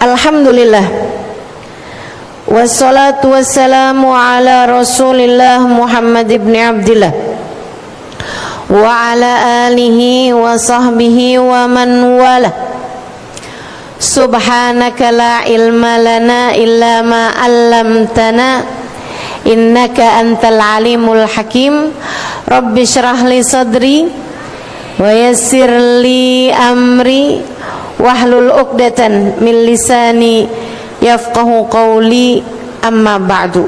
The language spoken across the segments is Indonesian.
Alhamdulillah, wassalatu wassalamu ala Rasulillah Muhammad ibn Abdillah wa ala alihi wa sahbihi wa man wala. Subhanaka la ilma lana illa ma 'allamtana innaka antal alimul hakim. Rabbi shrah li sadri wa yassir li amri wahlul 'uqdatan min lisani yafqahu qawli, amma ba'du.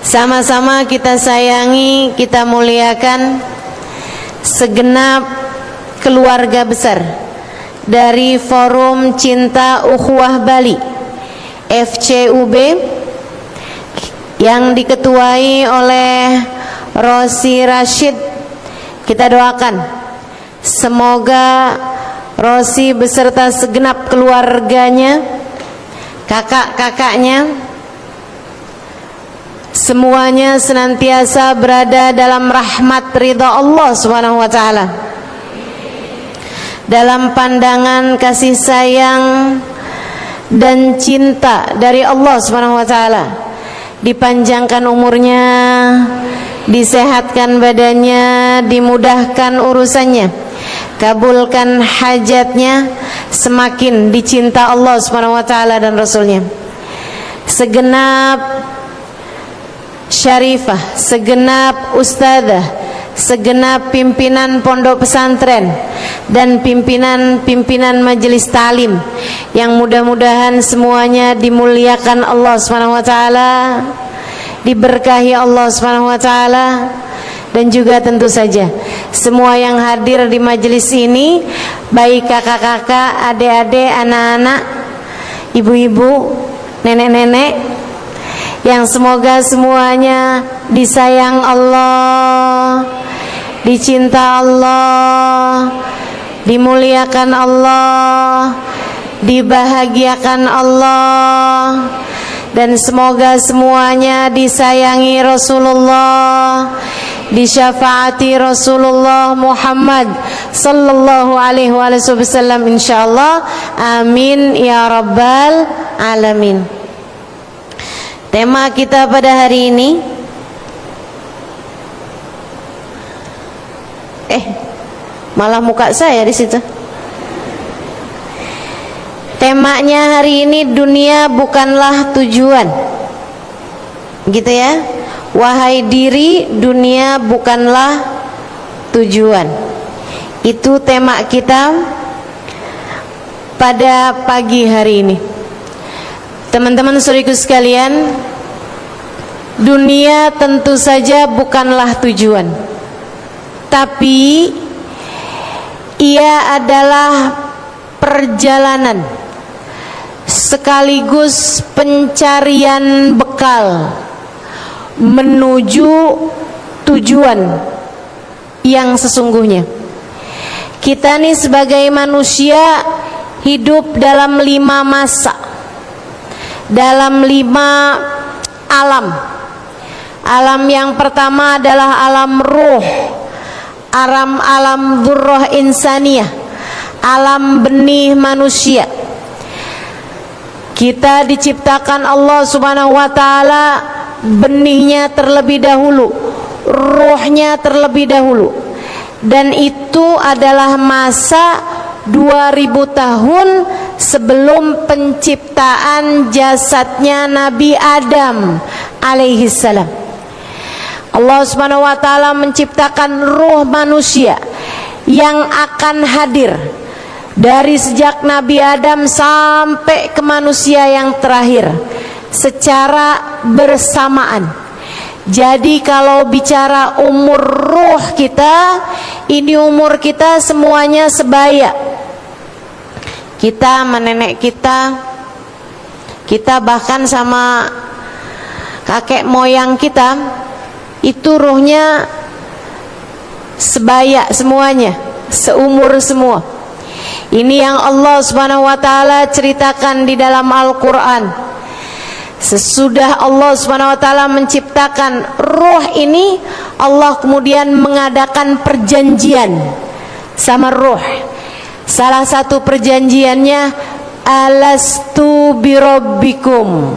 Sama-sama kita sayangi, kita muliakan segenap keluarga besar dari Forum Cinta Ukhuwah Bali FCUB yang diketuai oleh Rosi Rashid. Kita doakan semoga Rosi beserta segenap keluarganya, kakak-kakaknya, semuanya senantiasa berada dalam rahmat ridha Allah Subhanahu wa taala, dalam pandangan kasih sayang dan cinta dari Allah Subhanahu wa taala. Dipanjangkan umurnya, disehatkan badannya, dimudahkan urusannya, kabulkan hajatnya, semakin dicinta Allah Subhanahu wa taala dan Rasulnya. Segenap syarifah, segenap ustadzah, segenap pimpinan pondok pesantren dan pimpinan majelis talim yang mudah-mudahan semuanya dimuliakan Allah Subhanahu wa taala, diberkahi Allah Subhanahu wa taala, dan juga tentu saja semua yang hadir di majelis ini, baik kakak-kakak, adik-adik, anak-anak, ibu-ibu, nenek-nenek, yang semoga semuanya disayang Allah, dicinta Allah, dimuliakan Allah, dibahagiakan Allah, dan semoga semuanya disayangi Rasulullah, disyafaati Rasulullah Muhammad sallallahu alaihi wasallam insyaallah. Amin ya rabbal alamin. Tema kita pada hari ini malah muka saya di situ. Temanya hari ini, dunia bukanlah tujuan. Gitu ya. Wahai diri, dunia bukanlah tujuan. Itu tema kita pada pagi hari ini. Teman-teman saudaraku sekalian, dunia tentu saja bukanlah tujuan, tapi ia adalah perjalanan sekaligus pencarian bekal menuju tujuan yang sesungguhnya. Kita nih sebagai manusia hidup dalam 5 masa, dalam 5 alam. Alam yang pertama adalah alam ruh, alam dzurrah insaniyah, alam benih manusia. Kita diciptakan Allah Subhanahu wa taala, benihnya terlebih dahulu, ruhnya terlebih dahulu, dan itu adalah masa 2000 tahun sebelum penciptaan jasadnya Nabi Adam alaihi salam. Allah Subhanahu wa taala menciptakan ruh manusia yang akan hadir dari sejak Nabi Adam sampai ke manusia yang terakhir secara bersamaan. Jadi kalau bicara umur ruh kita, ini umur kita semuanya sebaya. Kita sama nenek kita bahkan sama kakek moyang kita, itu ruhnya sebaya semuanya, seumur semua. Ini yang Allah Subhanahu wa taala ceritakan di dalam Al-Qur'an. Sesudah Allah Subhanahu wa taala menciptakan ruh ini, Allah kemudian mengadakan perjanjian sama ruh. Salah satu perjanjiannya, alastu birabbikum,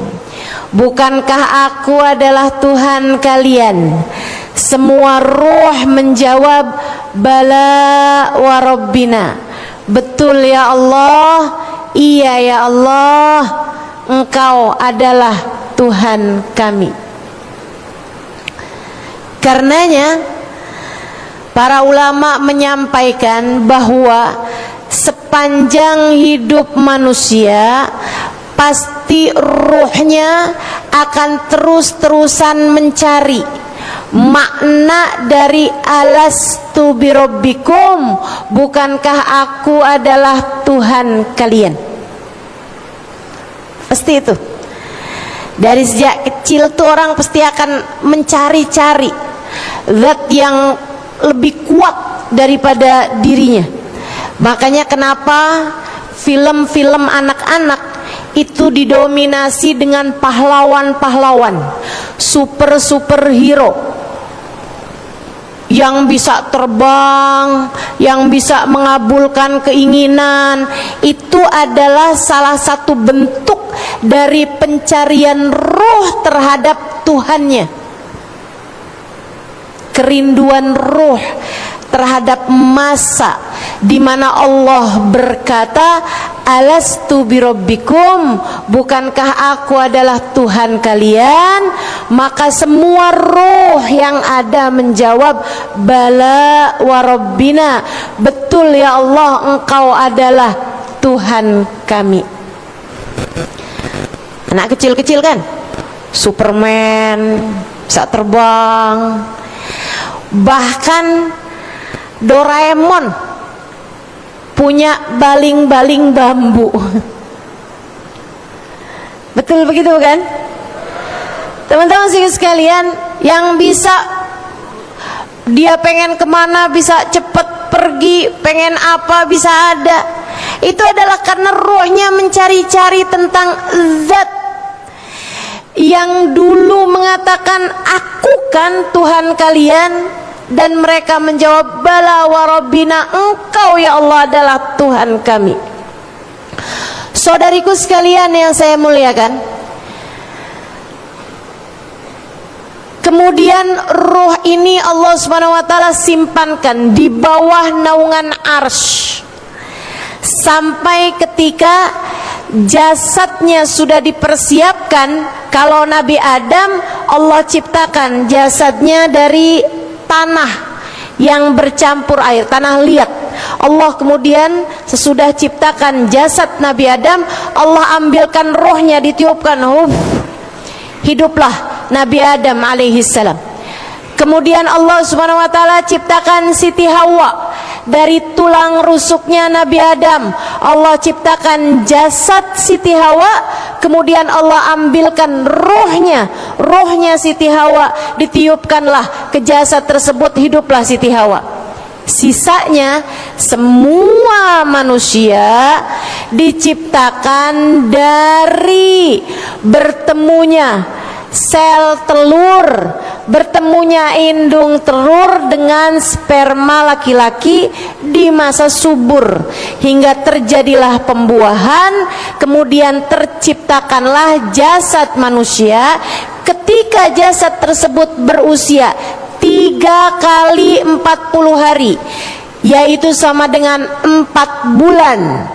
bukankah aku adalah Tuhan kalian? Semua ruh menjawab, bala wa rabbina, betul ya Allah, iya ya Allah, Engkau adalah Tuhan kami. Karenanya para ulama menyampaikan bahwa sepanjang hidup manusia pasti ruhnya akan terus-terusan mencari makna dari alastu birabbikum, bukankah aku adalah Tuhan kalian. Pasti itu. Dari sejak kecil tuh orang pasti akan mencari-cari zat yang lebih kuat daripada dirinya. Makanya kenapa film-film anak-anak itu didominasi dengan pahlawan-pahlawan, super-superhero yang bisa terbang, yang bisa mengabulkan keinginan. Itu adalah salah satu bentuk dari pencarian ruh terhadap Tuhannya. Kerinduan ruh terhadap masa di mana Allah berkata, alastu birabbikum, bukankah aku adalah Tuhan kalian? Maka semua ruh yang ada menjawab, bala wa rabbina, betul ya Allah, Engkau adalah Tuhan kami. Anak kecil-kecil kan, Superman, bisa terbang, bahkan Doraemon punya baling-baling bambu. Betul begitu kan? Teman-teman sekalian, yang bisa dia pengen kemana bisa cepet pergi, pengen apa bisa ada, itu adalah karena rohnya mencari-cari tentang zat yang dulu mengatakan, aku kan Tuhan kalian. Dan mereka menjawab, bala wa rabbina, Engkau ya Allah adalah Tuhan kami. Saudariku sekalian yang saya muliakan, kemudian ruh ini Allah Subhanahu wa taala simpankan di bawah naungan arsy sampai ketika jasadnya sudah dipersiapkan. Kalau Nabi Adam, Allah ciptakan jasadnya dari tanah yang bercampur air, tanah liat. Allah kemudian sesudah ciptakan jasad Nabi Adam, Allah ambilkan rohnya, ditiupkan, hiduplah Nabi Adam alaihissalam. Kemudian Allah Subhanahu wa taala ciptakan Siti Hawa dari tulang rusuknya Nabi Adam. Allah ciptakan jasad Siti Hawa, kemudian Allah ambilkan rohnya Siti Hawa, ditiupkanlah ke jasad tersebut, hiduplah Siti Hawa. Sisanya semua manusia diciptakan dari bertemunya sel telur, bertemunya indung telur dengan sperma laki-laki di masa subur, hingga terjadilah pembuahan, kemudian terciptakanlah jasad manusia. Ketika jasad tersebut berusia 3 kali 40 hari, yaitu sama dengan 4 bulan,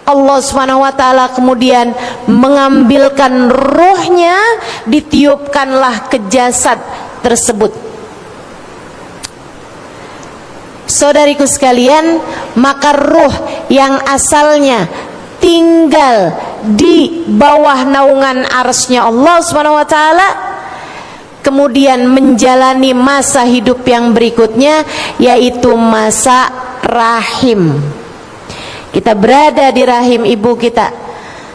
Allah Subhanahu wa taala kemudian mengambilkan ruhnya, ditiupkanlah ke jasad tersebut. Saudariku sekalian, maka ruh yang asalnya tinggal di bawah naungan arsy-Nya Allah Subhanahu wa taala kemudian menjalani masa hidup yang berikutnya, yaitu masa rahim. Kita berada di rahim ibu kita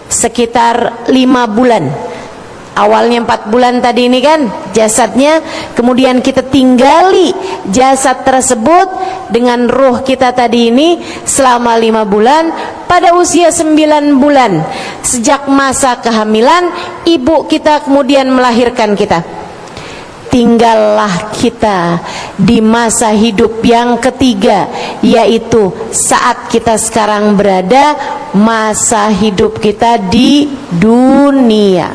sekitar 5 bulan. Awalnya 4 bulan tadi ini kan jasadnya, kemudian kita tinggali jasad tersebut dengan ruh kita tadi ini selama 5 bulan. Pada usia 9 bulan sejak masa kehamilan, ibu kita kemudian melahirkan kita. tinggallah kita di masa hidup yang ketiga, yaitu saat kita sekarang berada masa hidup kita di dunia.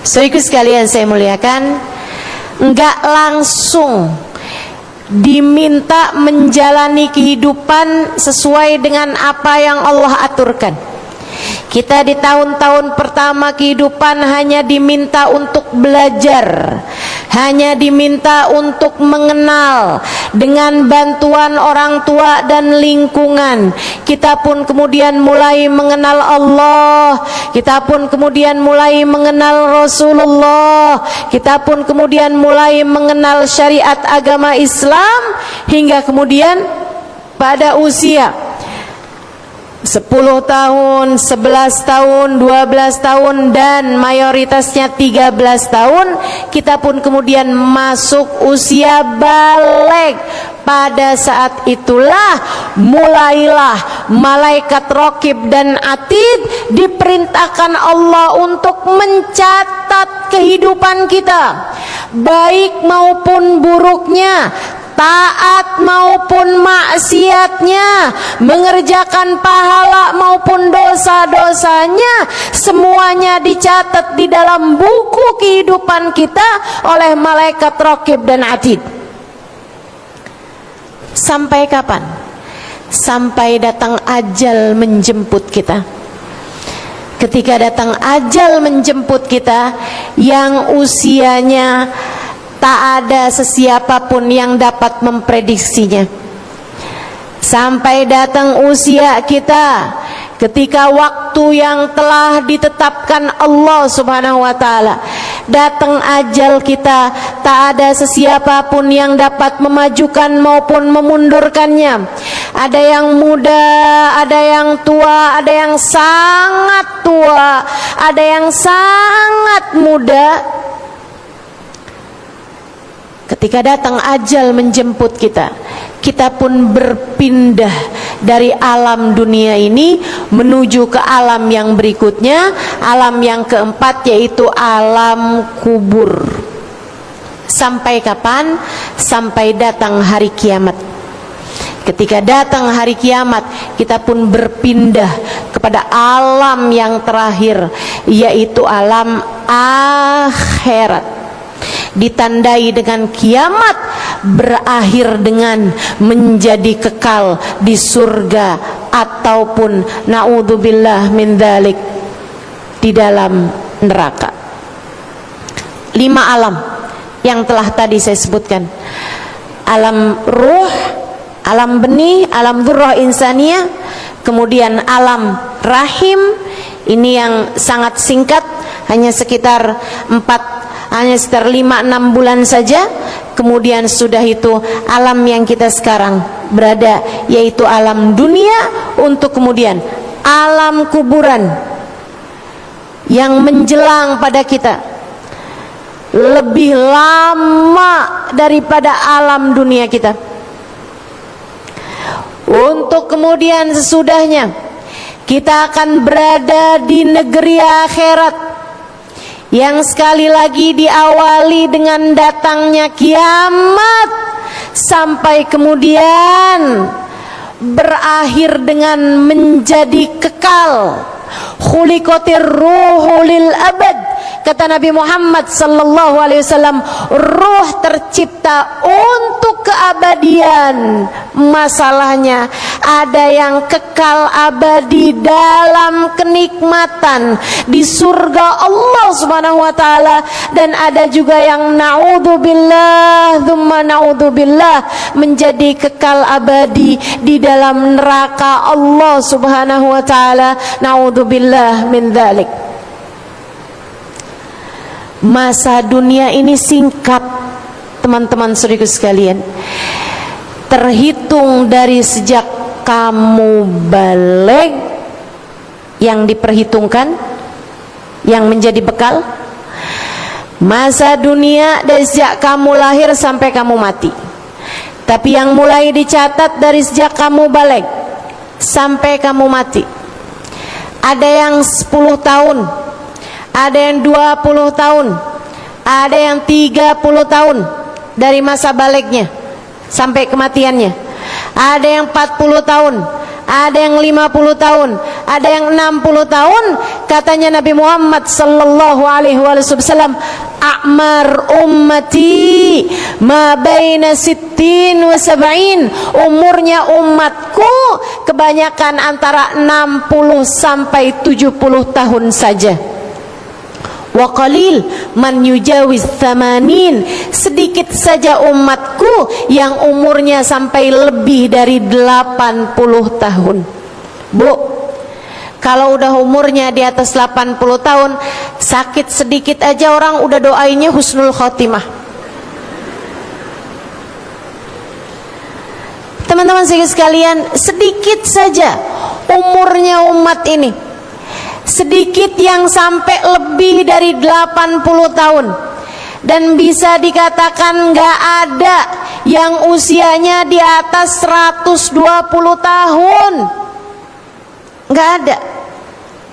Saudaraku sekalian saya muliakan, enggak langsung diminta menjalani kehidupan sesuai dengan apa yang Allah aturkan. Kita di tahun-tahun pertama kehidupan hanya diminta untuk belajar, hanya diminta untuk mengenal dengan bantuan orang tua dan lingkungan. Kita pun kemudian mulai mengenal Allah, kita pun kemudian mulai mengenal Rasulullah, kita pun kemudian mulai mengenal syariat agama Islam, hingga kemudian pada usia 10 tahun, 11 tahun, 12 tahun, dan mayoritasnya 13 tahun, kita pun kemudian masuk usia balik. Pada saat itulah mulailah malaikat Raqib dan Atid diperintahkan Allah untuk mencatat kehidupan kita, baik maupun buruknya, taat maupun maksiatnya, mengerjakan pahala maupun dosa-dosanya, semuanya dicatat di dalam buku kehidupan kita oleh malaikat Raqib dan Atid. Sampai kapan? Sampai datang ajal menjemput kita. Ketika datang ajal menjemput kita, yang usianya tak ada sesiapapun yang dapat memprediksinya. Sampai datang usia kita, ketika waktu yang telah ditetapkan Allah Subhanahu wa taala, datang ajal kita, tak ada sesiapapun yang dapat memajukan maupun memundurkannya. Ada yang muda, ada yang tua, ada yang sangat tua, ada yang sangat muda. Ketika datang ajal menjemput kita, kita pun berpindah dari alam dunia ini menuju ke alam yang berikutnya, alam yang keempat, yaitu alam kubur. Sampai kapan? Sampai datang hari kiamat. Ketika datang hari kiamat, kita pun berpindah kepada alam yang terakhir, yaitu alam akhirat. Ditandai dengan kiamat, berakhir dengan menjadi kekal di surga ataupun naudzubillah min dzalik, di dalam neraka. 5 alam yang telah tadi saya sebutkan: alam ruh, alam benih, alam dzurrah insaniyah, kemudian alam rahim. Ini yang sangat singkat, hanya sekitar 5-6 bulan saja. Kemudian sudah itu alam yang kita sekarang berada, yaitu alam dunia, untuk kemudian alam kuburan yang menjelang pada kita lebih lama daripada alam dunia kita. Untuk kemudian sesudahnya kita akan berada di negeri akhirat, yang sekali lagi diawali dengan datangnya kiamat, sampai kemudian berakhir dengan menjadi kekal. Khuliqatir ruhu lil abad, kata Nabi Muhammad sallallahu alaihi wasallam, ruh tercipta untuk keabadian. Masalahnya ada yang kekal abadi dalam kenikmatan di surga Allah Subhanahu wa taala, dan ada juga yang naudzubillah tsumma naudzubillah menjadi kekal abadi di dalam neraka Allah Subhanahu wa taala. Naudzubillah min dzalik. Masa dunia ini singkat, teman-teman saudaraku sekalian. Terhitung dari sejak kamu balik, yang diperhitungkan, yang menjadi bekal. Masa dunia dari sejak kamu lahir sampai kamu mati. Tapi yang mulai dicatat dari sejak kamu balik sampai kamu mati. Ada yang 10 tahun, ada yang 20 tahun, ada yang 30 tahun dari masa balignya sampai kematiannya, ada yang 40 tahun, ada yang 50 tahun, ada yang 60 tahun. Katanya Nabi Muhammad sallallahu alaihi wasallam, a'mar ummati ma baina sittin wa sab'in. Umurnya umatku kebanyakan antara 60 sampai 70 tahun saja. Wa qalil man yujawiz thamanin. Sedikit saja umatku yang umurnya sampai lebih dari 80 tahun. Bu, kalau udah umurnya di atas 80 tahun, sakit sedikit aja orang udah doainnya husnul khotimah. Teman-teman sekalian, sedikit saja umurnya umat ini, sedikit yang sampai lebih dari 80 tahun, dan bisa dikatakan gak ada yang usianya di atas 120 tahun. Gak ada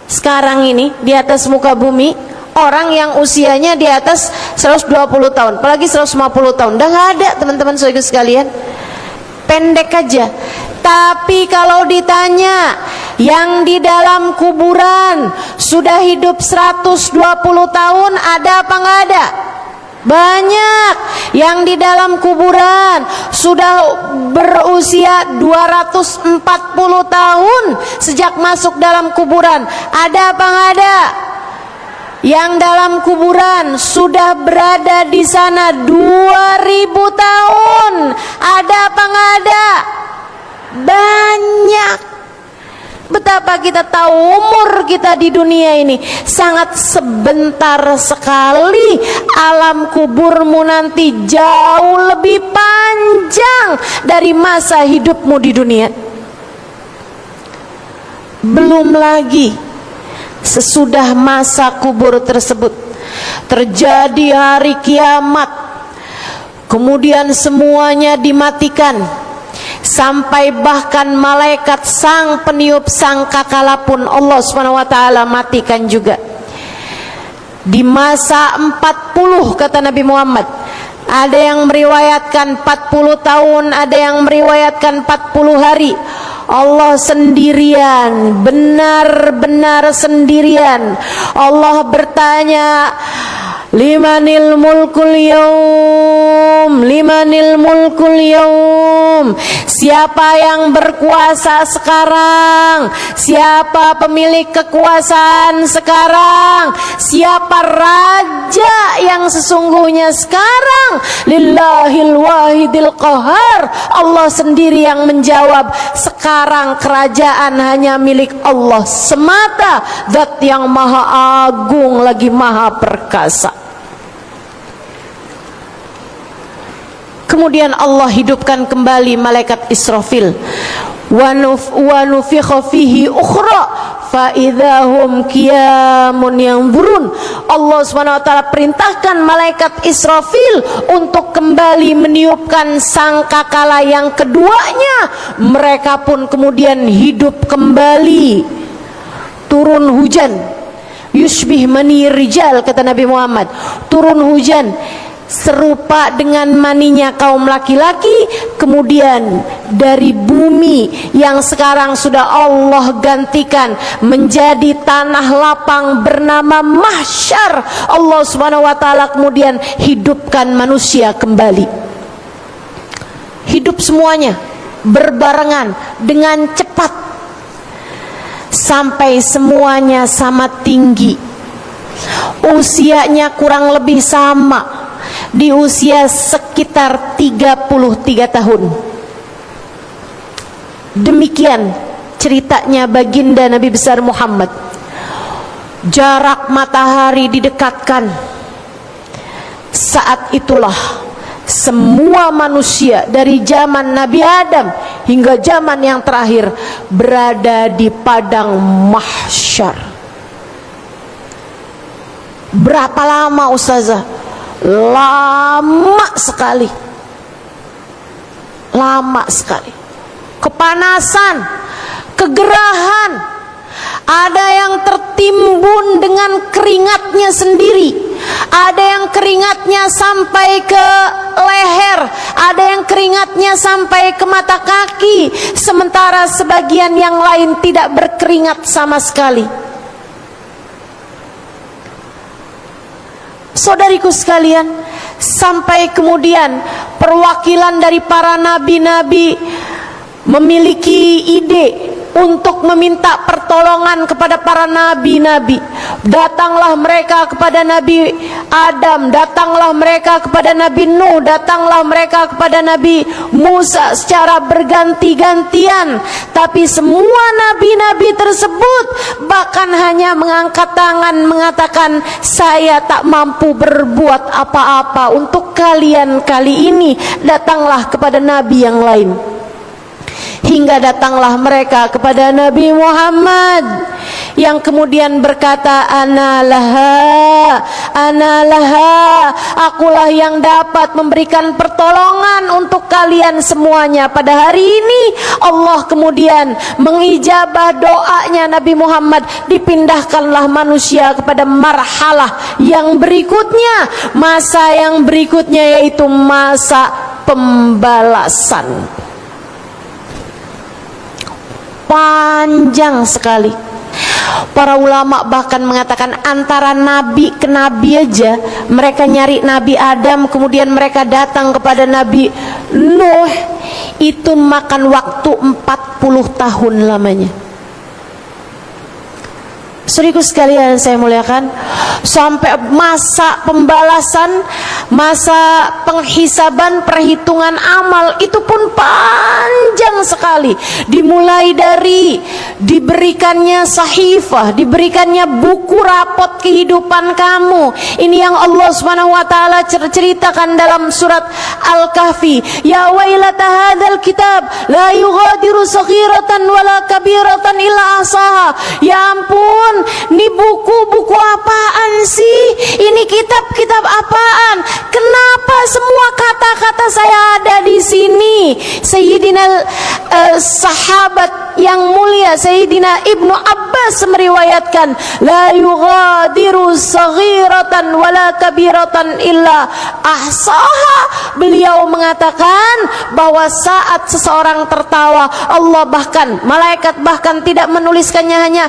sekarang ini di atas muka bumi orang yang usianya di atas 120 tahun, apalagi 150 tahun. Udah gak ada, teman-teman sekalian. Pendek aja. Tapi kalau ditanya yang di dalam kuburan sudah hidup 120 tahun, ada apa nggak ada? Banyak. Yang di dalam kuburan sudah berusia 240 tahun sejak masuk dalam kuburan, ada apa nggak ada? Yang dalam kuburan sudah berada di sana 2000 tahun, ada apa nggak ada? Banyak. Betapa kita tahu umur kita di dunia ini sangat sebentar sekali. Alam kuburmu nanti jauh lebih panjang dari masa hidupmu di dunia. Belum lagi sesudah masa kubur tersebut terjadi hari kiamat, kemudian semuanya dimatikan, sampai bahkan malaikat sang peniup sangkakala pun Allah SWT matikan juga. Di masa 40 kata Nabi Muhammad, ada yang meriwayatkan 40 tahun, ada yang meriwayatkan 40 hari. Allah sendirian, benar-benar sendirian. Allah bertanya, limanil mulkul yaum, limanil mulkul yaum. Siapa yang berkuasa sekarang? Siapa pemilik kekuasaan sekarang? Siapa raja yang sesungguhnya sekarang? Lillahil wahidil qahar. Allah sendiri yang menjawab, sekarang kerajaan hanya milik Allah semata, Zat yang maha agung lagi maha perkasa. Kemudian Allah hidupkan kembali malaikat Israfil. Wa nufikha fihi ukhra fa idzahum qiyamun yanzurun. Allah SWT perintahkan malaikat Israfil untuk kembali meniupkan sangkakala yang keduanya. Mereka pun kemudian hidup kembali. Turun hujan, yushbih mani rijal kata Nabi Muhammad. Turun hujan serupa dengan maninya kaum laki-laki. Kemudian dari bumi yang sekarang sudah Allah gantikan menjadi tanah lapang bernama mahsyar, Allah SWT kemudian hidupkan manusia kembali. Hidup semuanya berbarengan dengan cepat sampai semuanya sama tinggi, usianya kurang lebih sama, di usia sekitar 33 tahun. Demikian ceritanya baginda Nabi besar Muhammad. Jarak matahari didekatkan. Saat itulah semua manusia dari zaman Nabi Adam hingga zaman yang terakhir berada di padang mahsyar. Berapa lama ustazah? Lama sekali. Lama sekali. Kepanasan, kegerahan. Ada yang tertimbun dengan keringatnya sendiri. ada yang keringatnya sampai ke leher, ada yang keringatnya sampai ke mata kaki, sementara sebagian yang lain tidak berkeringat sama sekali. Saudariku sekalian, sampai kemudian perwakilan dari para nabi-nabi memiliki ide untuk meminta pertolongan kepada para nabi-nabi. Datanglah mereka kepada Nabi Adam, datanglah mereka kepada Nabi Nuh, datanglah mereka kepada Nabi Musa secara berganti-gantian. Tapi semua nabi-nabi tersebut bahkan hanya mengangkat tangan mengatakan, saya tak mampu berbuat apa-apa untuk kalian kali ini, datanglah kepada nabi yang lain. Hingga datanglah mereka kepada Nabi Muhammad yang kemudian berkata, Ana laha, akulah yang dapat memberikan pertolongan untuk kalian semuanya. Pada hari ini Allah kemudian mengijabah doanya Nabi Muhammad, dipindahkanlah manusia kepada marhalah yang berikutnya, masa yang berikutnya, yaitu masa pembalasan. Panjang sekali. Para ulama bahkan mengatakan antara nabi ke nabi aja, mereka nyari Nabi Adam, kemudian mereka datang kepada Nabi Nuh, itu makan waktu 40 tahun lamanya. Saudaraku sekalian saya muliakan, sampai masa pembalasan, masa penghisaban, perhitungan amal itu pun panjang sekali. Dimulai dari diberikannya sahifah, diberikannya buku rapot kehidupan kamu. Ini yang Allah Subhanahu wa taala ceritakan dalam surat Al-Kahfi. Ya wailata hadzal kitab la yughadiru saghiratan wala kabiratan illa ahsaha. Ya ampun, ini buku-buku apaan sih? Ini kitab-kitab apaan? Kenapa semua kata-kata saya ada di sini? Sayyidina sahabat yang mulia Sayyidina Ibnu Abbas meriwayatkan, la yughadiru saghiratan wala kabiratan illa ahsaha. Beliau mengatakan bahwa saat seseorang tertawa, Allah bahkan, malaikat bahkan tidak menuliskannya hanya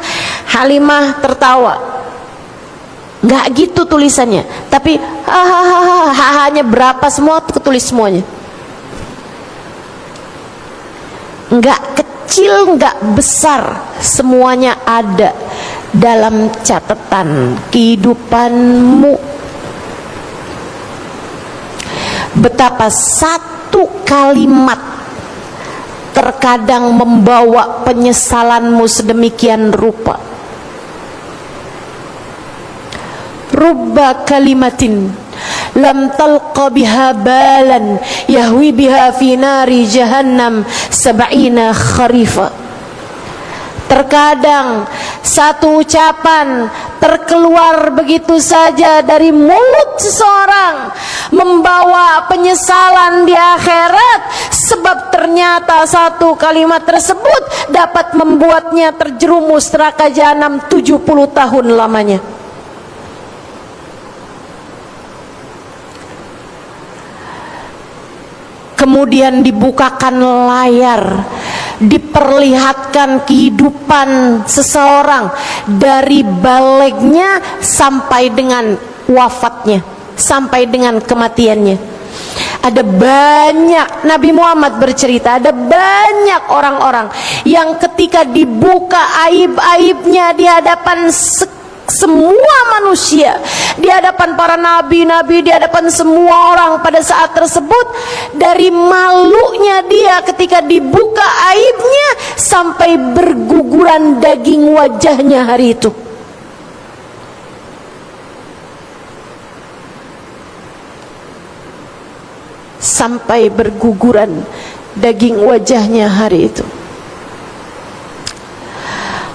Halimah tertawa, nggak gitu tulisannya, tapi hanya berapa, semua ketulis semuanya, nggak kecil nggak besar, semuanya ada dalam catatan kehidupanmu. Betapa satu kalimat terkadang membawa penyesalanmu sedemikian rupa. Rubba kalimatin lam talqa biha balan yahwi biha fi nari jahannam sab'ina kharifa. Terkadang satu ucapan terkeluar begitu saja dari mulut seseorang membawa penyesalan di akhirat, sebab ternyata satu kalimat tersebut dapat membuatnya terjerumus neraka jahanam 70 tahun lamanya. Kemudian dibukakan layar, diperlihatkan kehidupan seseorang dari balegnya sampai dengan wafatnya, sampai dengan kematiannya. Ada banyak, Nabi Muhammad bercerita, ada banyak orang-orang yang ketika dibuka aib-aibnya di hadapan semua manusia, di hadapan para nabi-nabi, di hadapan semua orang pada saat tersebut, dari malunya dia ketika dibuka aibnya sampai berguguran daging wajahnya hari itu. Sampai berguguran daging wajahnya hari itu.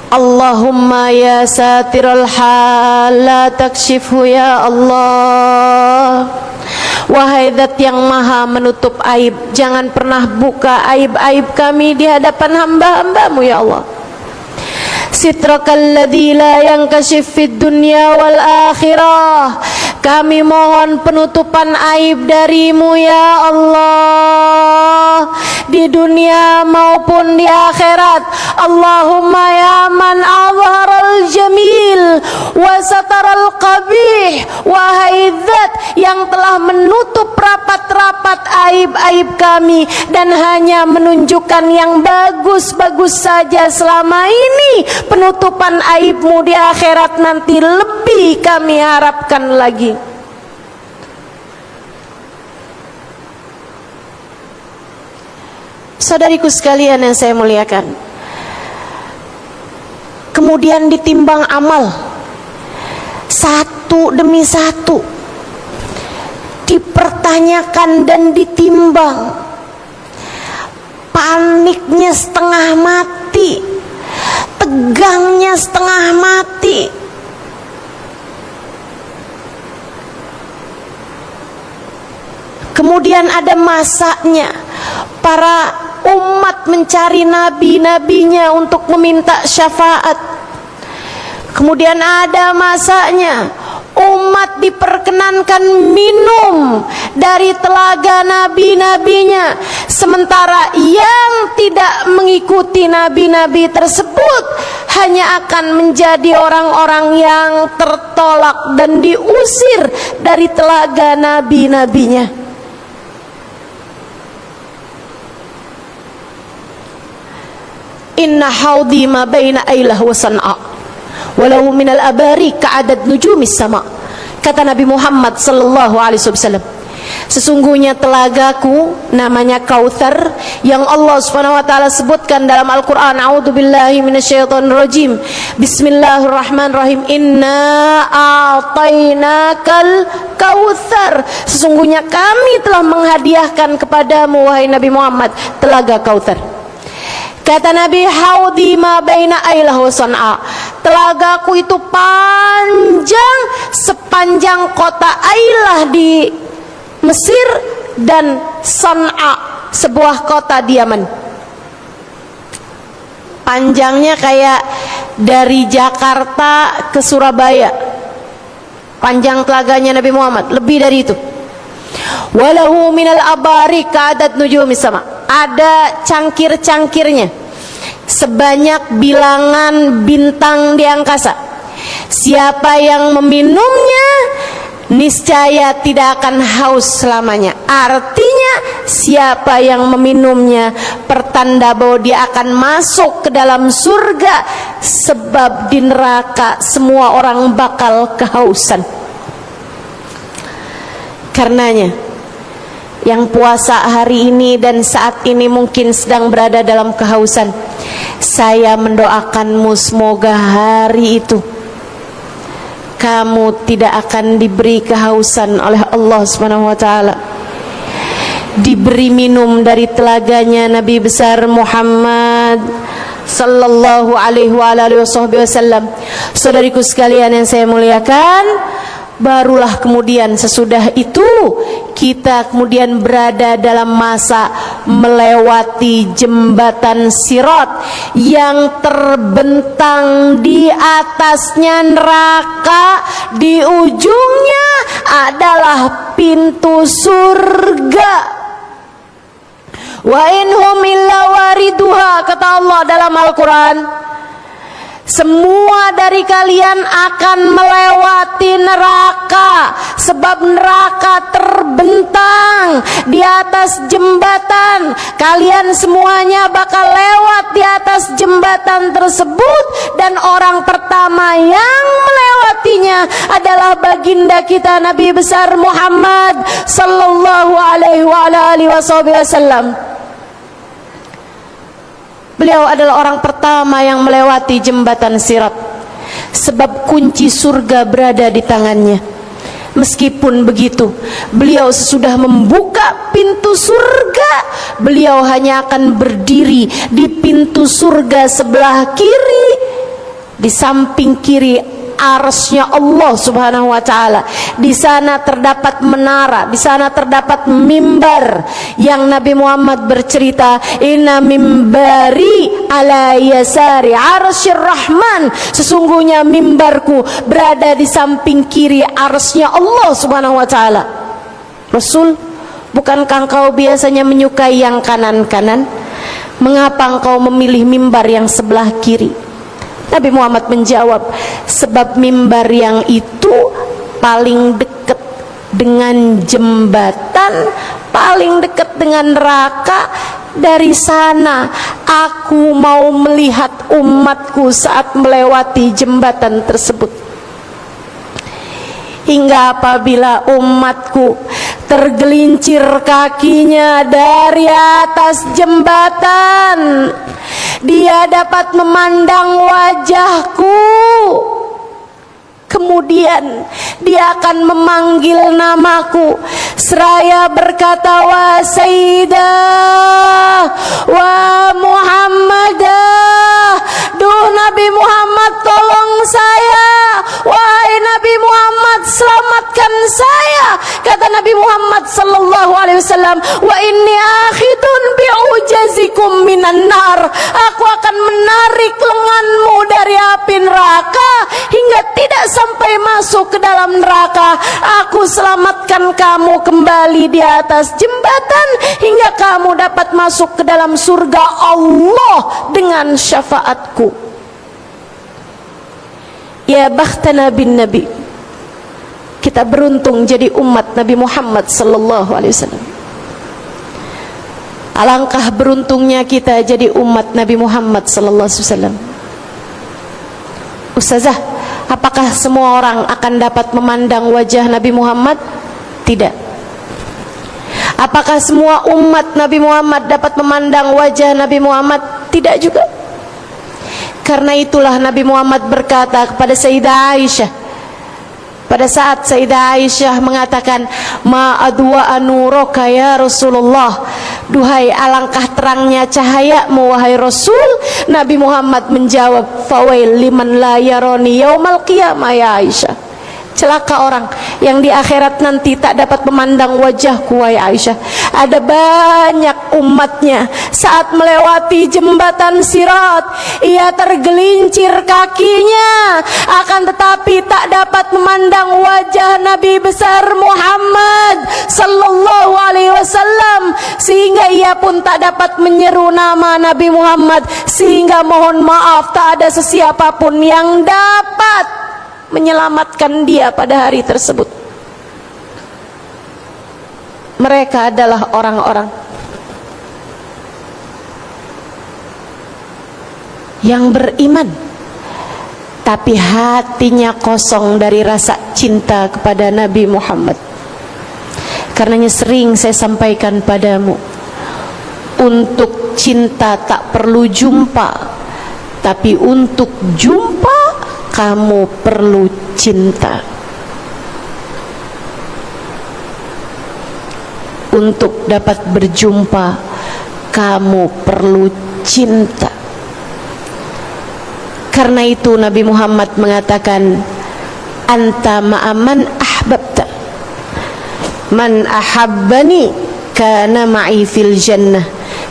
Allahumma ya satirul hal la takshifhu ya Allah. Wahai Zat yang maha menutup aib, jangan pernah buka aib-aib kami di hadapan hamba-hambamu ya Allah. Sitrakal ladzi la yankashif fid dunya wal akhirah, Kami mohon penutupan aib darimu ya Allah, di dunia maupun di akhirat. Allahumma ya man azharal jamil wa sataral qabih, wahai zat yang telah menutup rapat-rapat aib-aib kami dan hanya menunjukkan yang bagus-bagus saja selama ini, penutupan aibmu di akhirat nanti lebih kami harapkan lagi. Saudariku sekalian yang saya muliakan, kemudian ditimbang amal satu demi satu, dipertanyakan dan ditimbang. Paniknya setengah mati, tegangnya setengah mati. Kemudian ada masanya para umat mencari nabi-nabinya untuk meminta syafaat. Kemudian ada masanya umat diperkenankan minum dari telaga nabi-nabinya, sementara yang tidak mengikuti nabi-nabi tersebut hanya akan menjadi orang-orang yang tertolak dan diusir dari telaga nabi-nabinya. Inna haudi ma baina Ailah wa San'a walau minal abari ka'adad nujumis sama, kata Nabi Muhammad sallallahu alaihi wasallam. Sesungguhnya telagaku namanya Kautsar yang Allah Subhanahu wa taala sebutkan dalam Al-Qur'an. A'udzubillahi minasyaitonir rajim. Bismillahirrahmanirrahim. Inna a'tainakal Kautsar. Sesungguhnya kami telah menghadiahkan kepadamu wahai Nabi Muhammad telaga Kautsar. Kata Nabi, haudi ma baina Ailah wa San'a. Telagaku itu panjang sepanjang kota Ailah di Mesir dan San'a, sebuah kota di Yaman. Panjangnya kayak dari Jakarta ke Surabaya. Panjang telaganya Nabi Muhammad, lebih dari itu. Walahu minal abari ka'adad nujumis sama. Ada cangkir-cangkirnya sebanyak bilangan bintang di angkasa. Siapa yang meminumnya niscaya tidak akan haus selamanya. Artinya siapa yang meminumnya pertanda bahwa dia akan masuk ke dalam surga, sebab di neraka semua orang bakal kehausan. Karenanya yang puasa hari ini dan saat ini mungkin sedang berada dalam kehausan, saya mendoakanmu semoga hari itu kamu tidak akan diberi kehausan oleh Allah Subhanahu wa taala, diberi minum dari telaganya Nabi besar Muhammad sallallahu alaihi wasallam. Saudariku sekalian yang saya muliakan, barulah kemudian sesudah itu kita kemudian berada dalam masa melewati jembatan Sirat yang terbentang di atasnya neraka, di ujungnya adalah pintu surga. Wa inhum illa wariduha, kata Allah dalam Al-Quran. Semua dari kalian akan melewati neraka, sebab neraka terbentang di atas jembatan. Kalian semuanya bakal lewat di atas jembatan tersebut, dan orang pertama yang melewatinya adalah baginda kita Nabi besar Muhammad sallallahu alaihi wasallam. Beliau adalah orang pertama yang melewati jembatan Sirat, sebab kunci surga berada di tangannya. Meskipun begitu, beliau sesudah membuka pintu surga, beliau hanya akan berdiri di pintu surga sebelah kiri. Di samping kiri arsy-nya Allah Subhanahu wa taala. Di sana terdapat menara, di sana terdapat mimbar yang Nabi Muhammad bercerita, inna mimbari ala yasari arsyir rahman, sesungguhnya mimbarku berada di samping kiri arsy-nya Allah Subhanahu wa taala. Rasul, bukankah engkau biasanya menyukai yang kanan-kanan? Mengapa engkau memilih mimbar yang sebelah kiri? Nabi Muhammad menjawab, sebab mimbar yang itu paling dekat dengan jembatan, paling dekat dengan neraka. Dari sana aku mau melihat umatku saat melewati jembatan tersebut. Hingga apabila umatku tergelincir kakinya dari atas jembatan, dia dapat memandang wajahku. Kemudian dia akan memanggil namaku seraya berkata, wa Sayyidah wa Muhammadah, duh Nabi Muhammad tolong saya, wahai Nabi Muhammad selamatkan saya. Kata Nabi Muhammad sallallahu alaihi wasallam, wa inni akhidun bi'ujazikum minan nar, aku akan menarik lenganmu dari api neraka hingga tidak sampai masuk ke dalam neraka. Aku selamatkan kamu kembali di atas jembatan hingga kamu dapat masuk ke dalam surga Allah dengan syafaatku. Ya bakhtana bin Nabi, kita beruntung jadi umat Nabi Muhammad sallallahu alaihi wasallam. Alangkah beruntungnya kita jadi umat Nabi Muhammad sallallahu alaihi wasallam. Ustazah, apakah semua orang akan dapat memandang wajah Nabi Muhammad? Tidak. Apakah semua umat Nabi Muhammad dapat memandang wajah Nabi Muhammad? Tidak juga. Karena itulah Nabi Muhammad berkata kepada Sayyidah Aisyah, pada saat Sayyidah Aisyah mengatakan, ma adwa anuraka ya Rasulullah, duhai alangkah terangnya cahayamu wahai Rasul. Nabi Muhammad menjawab, fawail liman la yaroni yaumal qiyamah ya Aisyah, celaka orang yang di akhirat nanti tak dapat memandang wajahku wahai Aisyah. Ada banyak umatnya saat melewati jembatan Sirat, ia tergelincir kakinya, akan tetapi tak dapat memandang wajah Nabi besar Muhammad sallallahu alaihi wasallam, sehingga ia pun tak dapat menyeru nama Nabi Muhammad, sehingga mohon maaf tak ada sesiapapun yang dapat menyelamatkan dia pada hari tersebut. Mereka adalah orang-orang yang beriman, tapi hatinya kosong dari rasa cinta kepada Nabi Muhammad. Karenanya sering saya sampaikan padamu, untuk cinta tak perlu jumpa, tapi untuk jumpa kamu perlu cinta. Untuk dapat berjumpa kamu perlu cinta. Karena itu Nabi Muhammad mengatakan, anta ma'aman ahbabta, man ahabbani kana ma'i fil jannah.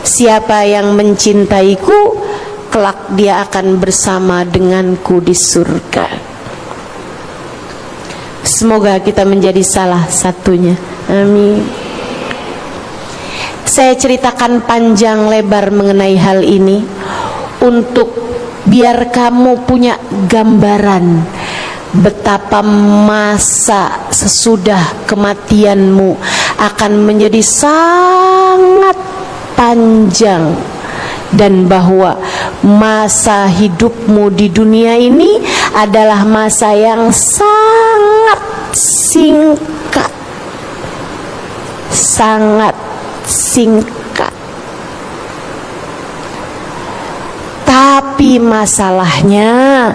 Siapa yang mencintaiku, kelak dia akan bersama denganku di surga. Semoga kita menjadi salah satunya. Amin. Saya ceritakan panjang lebar mengenai hal ini untuk biar kamu punya gambaran betapa masa sesudah kematianmu akan menjadi sangat panjang, dan bahwa masa hidupmu di dunia ini adalah masa yang sangat singkat, sangat singkat. Tapi masalahnya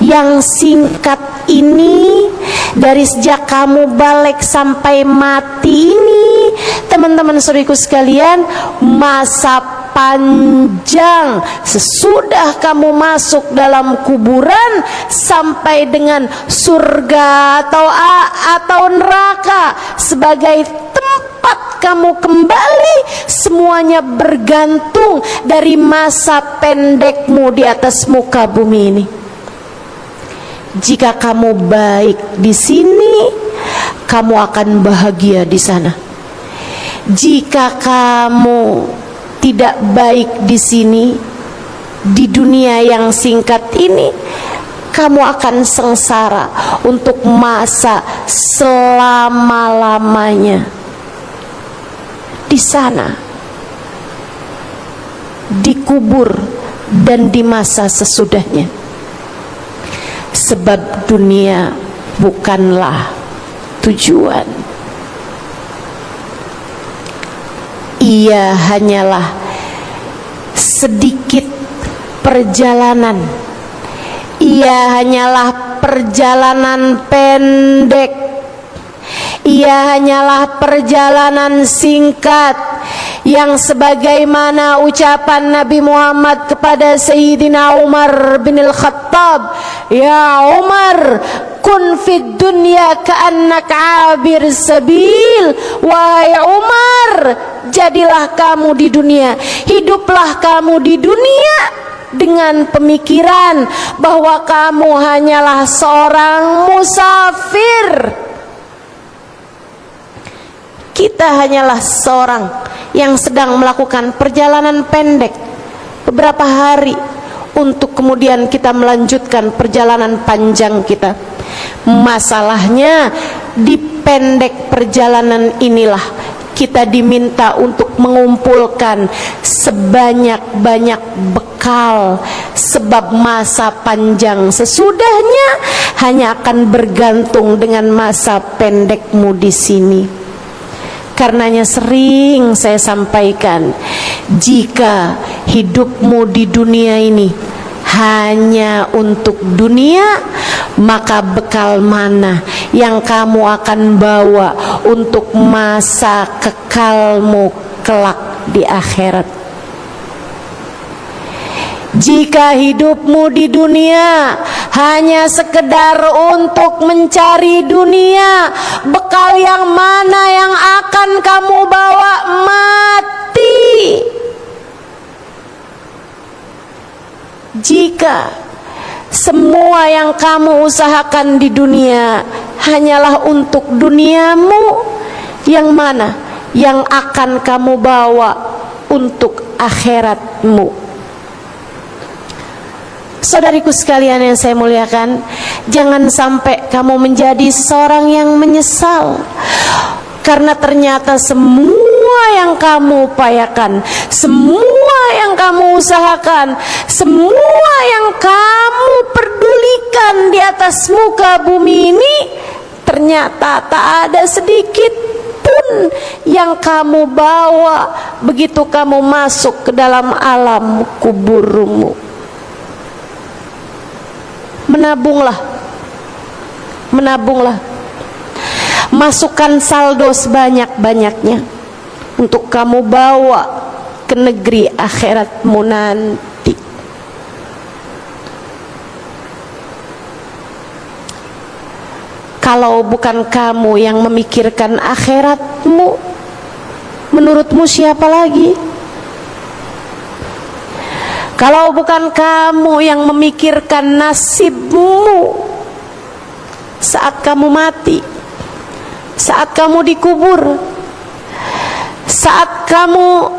yang singkat ini, dari sejak kamu balik sampai mati ini, teman-teman saudariku sekalian, masa panjang sesudah kamu masuk dalam kuburan sampai dengan surga atau neraka sebagai tempat kamu kembali, semuanya bergantung dari masa pendekmu di atas muka bumi ini. Jika kamu baik di sini, kamu akan bahagia di sana. Jika kamu tidak baik di sini, di dunia yang singkat ini, kamu akan sengsara untuk masa selama-lamanya. Di sana, dikubur dan di masa sesudahnya. Sebab dunia bukanlah tujuan. Ia hanyalah sedikit perjalanan. Ia hanyalah perjalanan pendek. Ia hanyalah perjalanan singkat, yang sebagaimana ucapan Nabi Muhammad kepada Sayyidina Umar bin Al-Khattab, "Ya Umar, kun fid dunya ka'annaka 'abir sabil." Wahai Umar, jadilah kamu di dunia, hiduplah kamu di dunia dengan pemikiran bahwa kamu hanyalah seorang musafir. Kita hanyalah seorang yang sedang melakukan perjalanan pendek beberapa hari untuk kemudian kita melanjutkan perjalanan panjang kita. Masalahnya di pendek perjalanan inilah kita diminta untuk mengumpulkan sebanyak-banyak bekal, sebab masa panjang sesudahnya hanya akan bergantung dengan masa pendekmu di sini. Karenanya sering saya sampaikan, jika hidupmu di dunia ini hanya untuk dunia, maka bekal mana yang kamu akan bawa untuk masa kekalmu kelak di akhirat? Jika hidupmu di dunia hanya sekedar untuk mencari dunia, bekal yang mana yang akan kamu bawa? Mati. Jika semua yang kamu usahakan di dunia hanyalah untuk duniamu, yang mana yang akan kamu bawa untuk akhiratmu? Saudariku sekalian yang saya muliakan, jangan sampai kamu menjadi seorang yang menyesal, karena ternyata semua yang kamu upayakan, semua yang kamu usahakan, semua yang kamu pedulikan di atas muka bumi ini, ternyata tak ada sedikit pun yang kamu bawa begitu kamu masuk ke dalam alam kuburmu. Menabunglah, masukkan saldo sebanyak-banyaknya untuk kamu bawa ke negeri akhiratmu nanti. Kalau bukan kamu yang memikirkan akhiratmu, menurutmu siapa lagi? Kalau bukan kamu yang memikirkan nasibmu saat kamu mati, saat kamu dikubur, saat kamu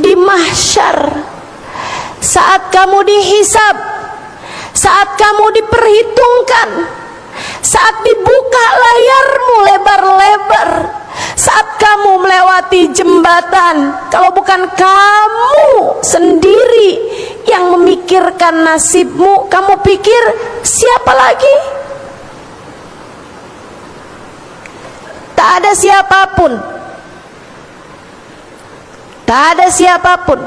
di mahsyar, saat kamu dihisab, saat kamu diperhitungkan, saat dibuka layarmu lebar-lebar, saat kamu melewati jembatan, kalau bukan kamu sendiri yang memikirkan nasibmu, kamu pikir siapa lagi? Tak ada siapapun, tak ada siapapun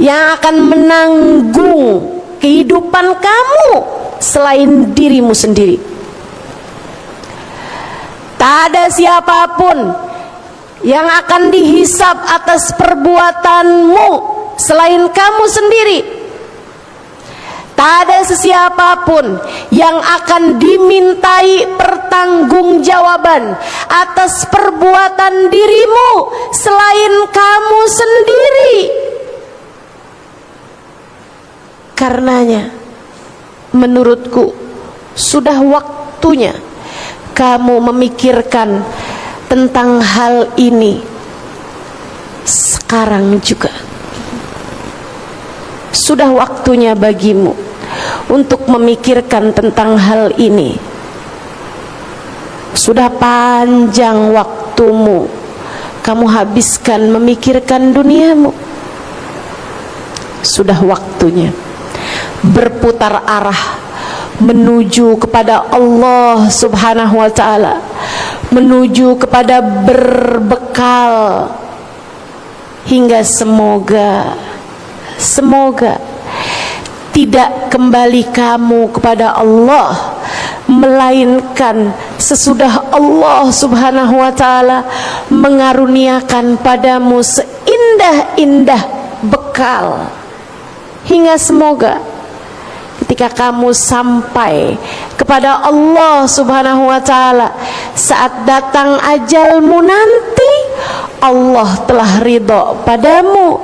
yang akan menanggung kehidupan kamu selain dirimu sendiri. Tak ada siapapun yang akan dihisab atas perbuatanmu selain kamu sendiri. Tak ada sesiapapun yang akan dimintai pertanggungjawaban atas perbuatan dirimu selain kamu sendiri. Karenanya, menurutku sudah waktunya kamu memikirkan tentang hal ini sekarang juga. Sudah waktunya bagimu untuk memikirkan tentang hal ini. Sudah panjang waktumu kamu habiskan memikirkan duniamu. Sudah waktunya berputar arah menuju kepada Allah Subhanahu wa ta'ala, menuju kepada berbekal, hingga semoga tidak kembali kamu kepada Allah, melainkan sesudah Allah Subhanahu wa ta'ala mengaruniakan padamu seindah-indah bekal. Hingga semoga ketika kamu sampai kepada Allah Subhanahu wa ta'ala, saat datang ajalmu nanti, Allah telah ridho padamu,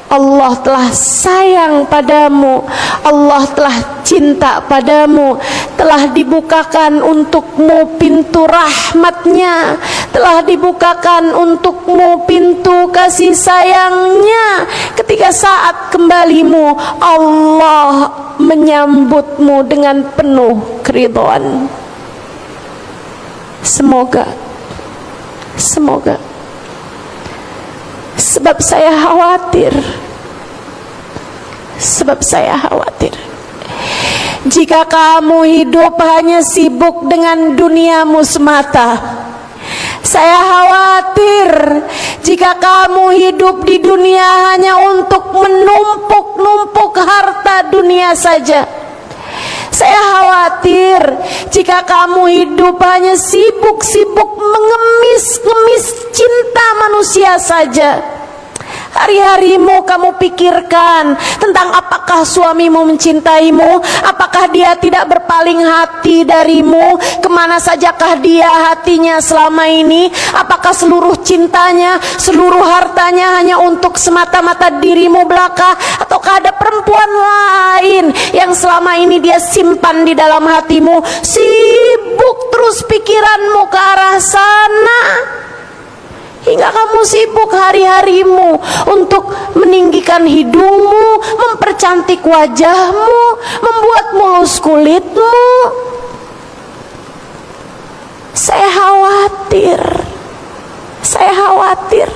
Allah telah sayang padamu, Allah telah cinta padamu, telah dibukakan untukmu pintu rahmatnya, telah dibukakan untukmu pintu kasih sayangnya. Ketika saat kembalimu, Allah menyambutmu dengan penuh keridhaan. Semoga sebab saya khawatir jika kamu hidup hanya sibuk dengan duniamu semata. Saya khawatir jika kamu hidup di dunia hanya untuk menumpuk-numpuk harta dunia saja. Saya khawatir jika kamu hidup hanya sibuk-sibuk mengemis-ngemis cinta manusia saja. Hari-harimu kamu pikirkan tentang apakah suamimu mencintaimu, apakah dia tidak berpaling hati darimu, kemana sajakah dia hatinya selama ini, apakah seluruh cintanya, seluruh hartanya hanya untuk semata-mata dirimu belaka, ataukah ada perempuan lain yang selama ini dia simpan di dalam hatimu. Sibuk terus pikiranmu ke arah sana, hingga kamu sibuk hari-harimu untuk meninggikan hidungmu, mempercantik wajahmu, membuat mulus kulitmu. Saya khawatir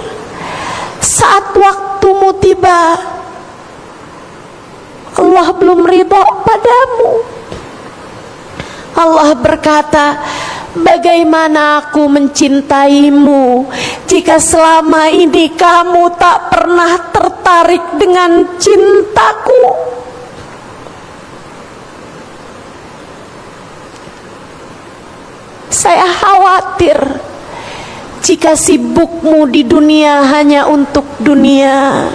saat waktumu tiba, Allah belum ridho padamu. Allah berkata, bagaimana aku mencintaimu jika selama ini kamu tak pernah tertarik dengan cintaku? Saya khawatir jika sibukmu di dunia hanya untuk dunia.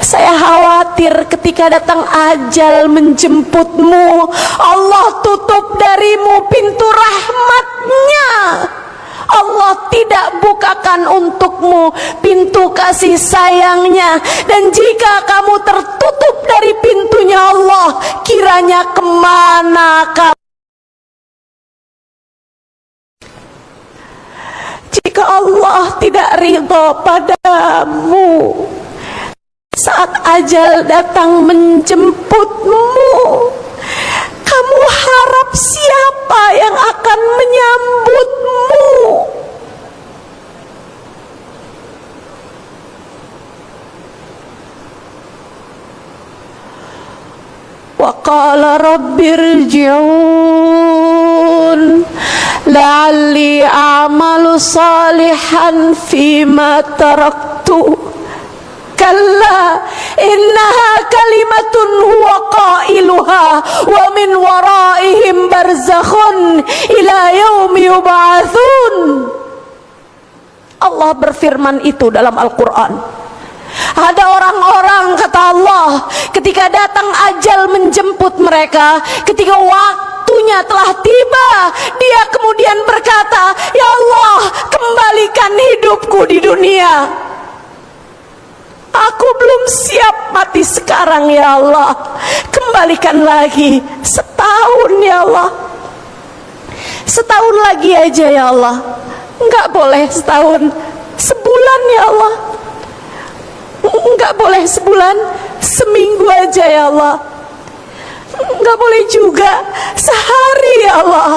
Saya khawatir ketika datang ajal menjemputmu, Allah tutup darimu pintu rahmatnya. Allah tidak bukakan untukmu pintu kasih sayangnya. Dan jika kamu tertutup dari pintunya Allah, kiranya kemana kamu? Jika Allah tidak ridho padamu saat ajal datang menjemputmu, kamu harap siapa yang akan menyambutmu? Wa qala rabbirji'un la'alli a'malu salihan fima taraktu. Kalla innaha kalimatun huwa qailuha wa min waraihim barzakhun ila yaumi yub'atsun. Allah berfirman itu dalam Al-Quran. Ada orang-orang, kata Allah, ketika datang ajal menjemput mereka, ketika waktunya telah tiba, dia kemudian berkata, "Ya Allah, kembalikan hidupku di dunia. Aku belum siap mati sekarang, ya Allah. Kembalikan lagi setahun, ya Allah. Setahun lagi aja, ya Allah. Enggak boleh setahun, sebulan, ya Allah. Enggak boleh sebulan, seminggu aja, ya Allah. Enggak boleh juga sehari, ya Allah.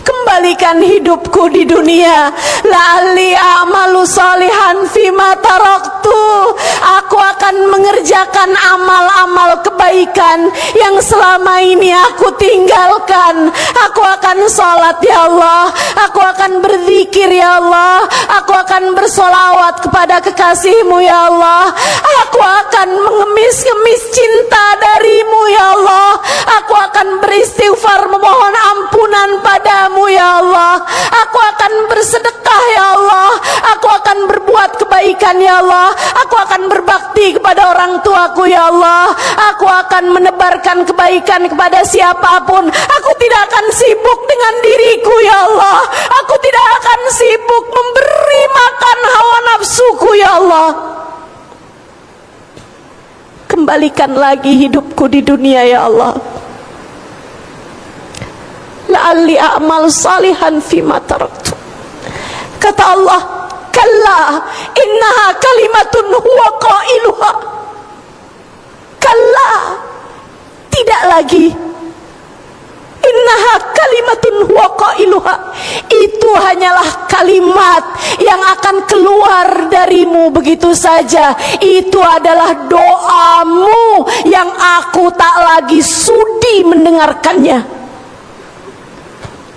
Kembalikan hidupku di dunia, la'alli a'malu salihan fima taraktu. Aku akan mengerjakan amal-amal kebaikan yang selama ini aku tinggalkan. Aku akan sholat, ya Allah. Aku akan berzikir, ya Allah. Aku akan bersolawat kepada kekasihmu, ya Allah. Aku akan mengemis-ngemis cinta darimu, ya Allah. Aku akan beristighfar memohon ampunan padamu, ya Allah. Aku akan bersedekah, ya Allah. Aku akan berbuat kebaikan, ya Allah. Aku akan berbakti kepada orang tuaku, ya Allah. Aku akan menebarkan kebaikan kepada siapapun. Aku tidak akan sibuk dengan diriku, ya Allah. Aku tidak akan sibuk memberi makan hawa nafsuku, ya Allah. Kembalikan lagi hidupku di dunia, ya Allah. La'alli a'mal salihan fima taraktu. Kata Allah, kalla innaha kalimatun huwa qailuha. Kalla, tidak lagi. Innaha kalimatun huwa qailuha. Itu hanyalah kalimat yang akan keluar darimu begitu saja. Itu adalah doamu yang aku tak lagi sudi mendengarkannya.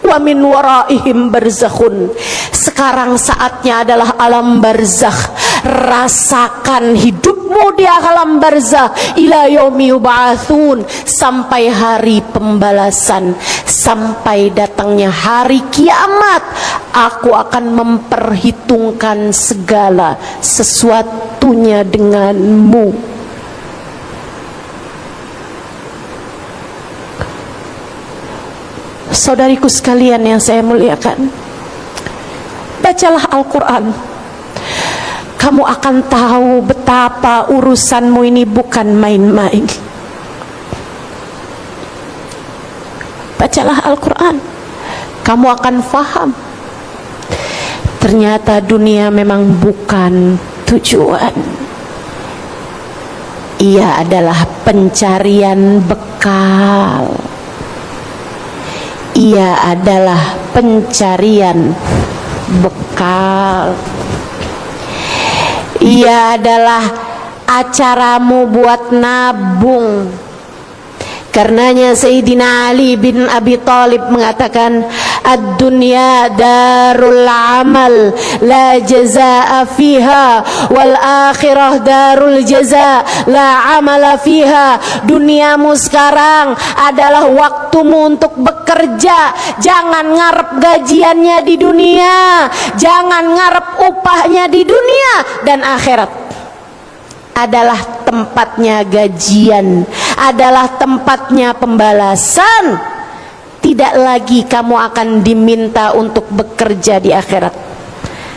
Wa min waraihim barzakhun. Sekarang saatnya adalah alam barzakh. Rasakan hidupmu di alam barzakh ila yaumi yub'atsun, sampai hari pembalasan, sampai datangnya hari kiamat. Aku akan memperhitungkan segala sesuatunya denganmu. Saudariku sekalian yang saya muliakan, bacalah Al-Quran. Kamu akan tahu betapa urusanmu ini bukan main-main. Bacalah Al-Quran, kamu akan faham. Ternyata dunia memang bukan tujuan. Ia adalah pencarian bekal. Ia adalah pencarian bekal. Ia adalah acaramu buat nabung. Karenanya Sayyidina Ali bin Abi Thalib mengatakan, ad-dunya darul amal la jazaa fiha wal akhirah darul jaza la amala fiha. Duniamu sekarang adalah waktumu untuk bekerja. Jangan ngarep gajiannya di dunia, jangan ngarep upahnya di dunia. Dan akhirat adalah tempatnya gajian, adalah tempatnya pembalasan. Tidak lagi kamu akan diminta untuk bekerja di akhirat.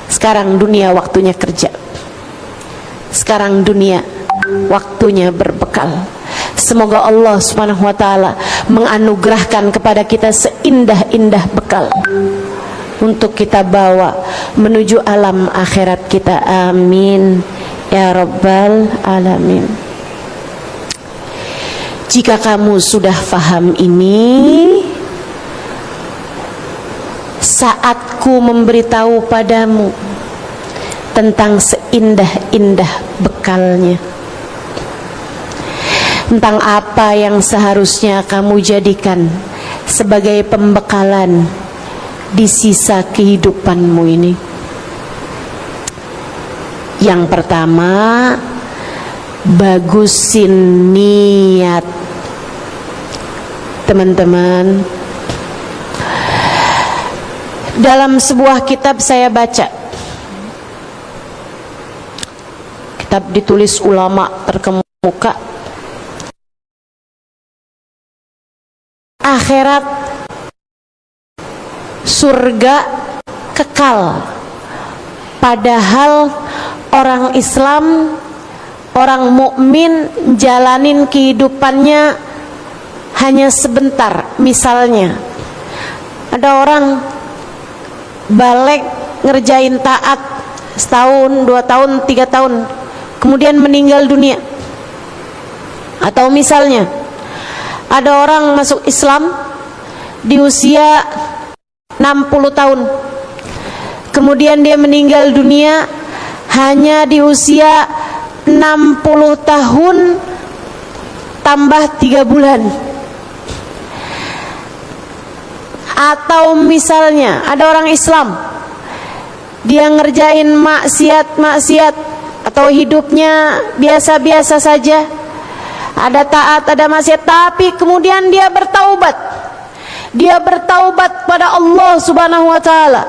Sekarang dunia waktunya kerja. Sekarang dunia waktunya berbekal. Semoga Allah Subhanahu wa taala menganugerahkan kepada kita seindah-indah bekal untuk kita bawa menuju alam akhirat kita. Amin ya rabbal alamin. Jika kamu sudah faham ini, saatku memberitahu padamu tentang seindah-indah bekalnya, tentang apa yang seharusnya kamu jadikan sebagai pembekalan di sisa kehidupanmu ini. Yang pertama, bagusin niat. Teman-teman, dalam sebuah kitab saya baca kitab ditulis ulama terkemuka. Akhirat, surga kekal. Padahal orang Islam, orang mukmin jalanin kehidupannya hanya sebentar. Misalnya ada orang balik ngerjain taat setahun, 2 tahun, 3 tahun, kemudian meninggal dunia. Atau misalnya ada orang masuk Islam di usia 60 tahun, kemudian dia meninggal dunia hanya di usia 60 tahun tambah 3 bulan. Atau misalnya ada orang Islam, dia ngerjain maksiat atau hidupnya biasa-biasa saja, ada taat, ada maksiat, tapi kemudian dia bertaubat. Dia bertaubat pada Allah Subhanahu wa taala.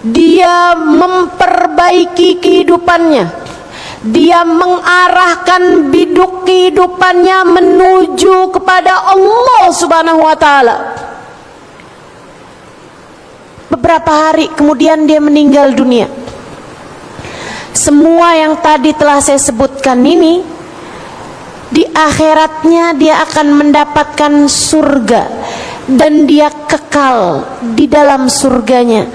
Dia memperbaiki kehidupannya. Dia mengarahkan biduk kehidupannya menuju kepada Allah Subhanahu wa taala. Beberapa hari kemudian dia meninggal dunia. Semua yang tadi telah saya sebutkan ini, di akhiratnya dia akan mendapatkan surga dan dia kekal di dalam surganya.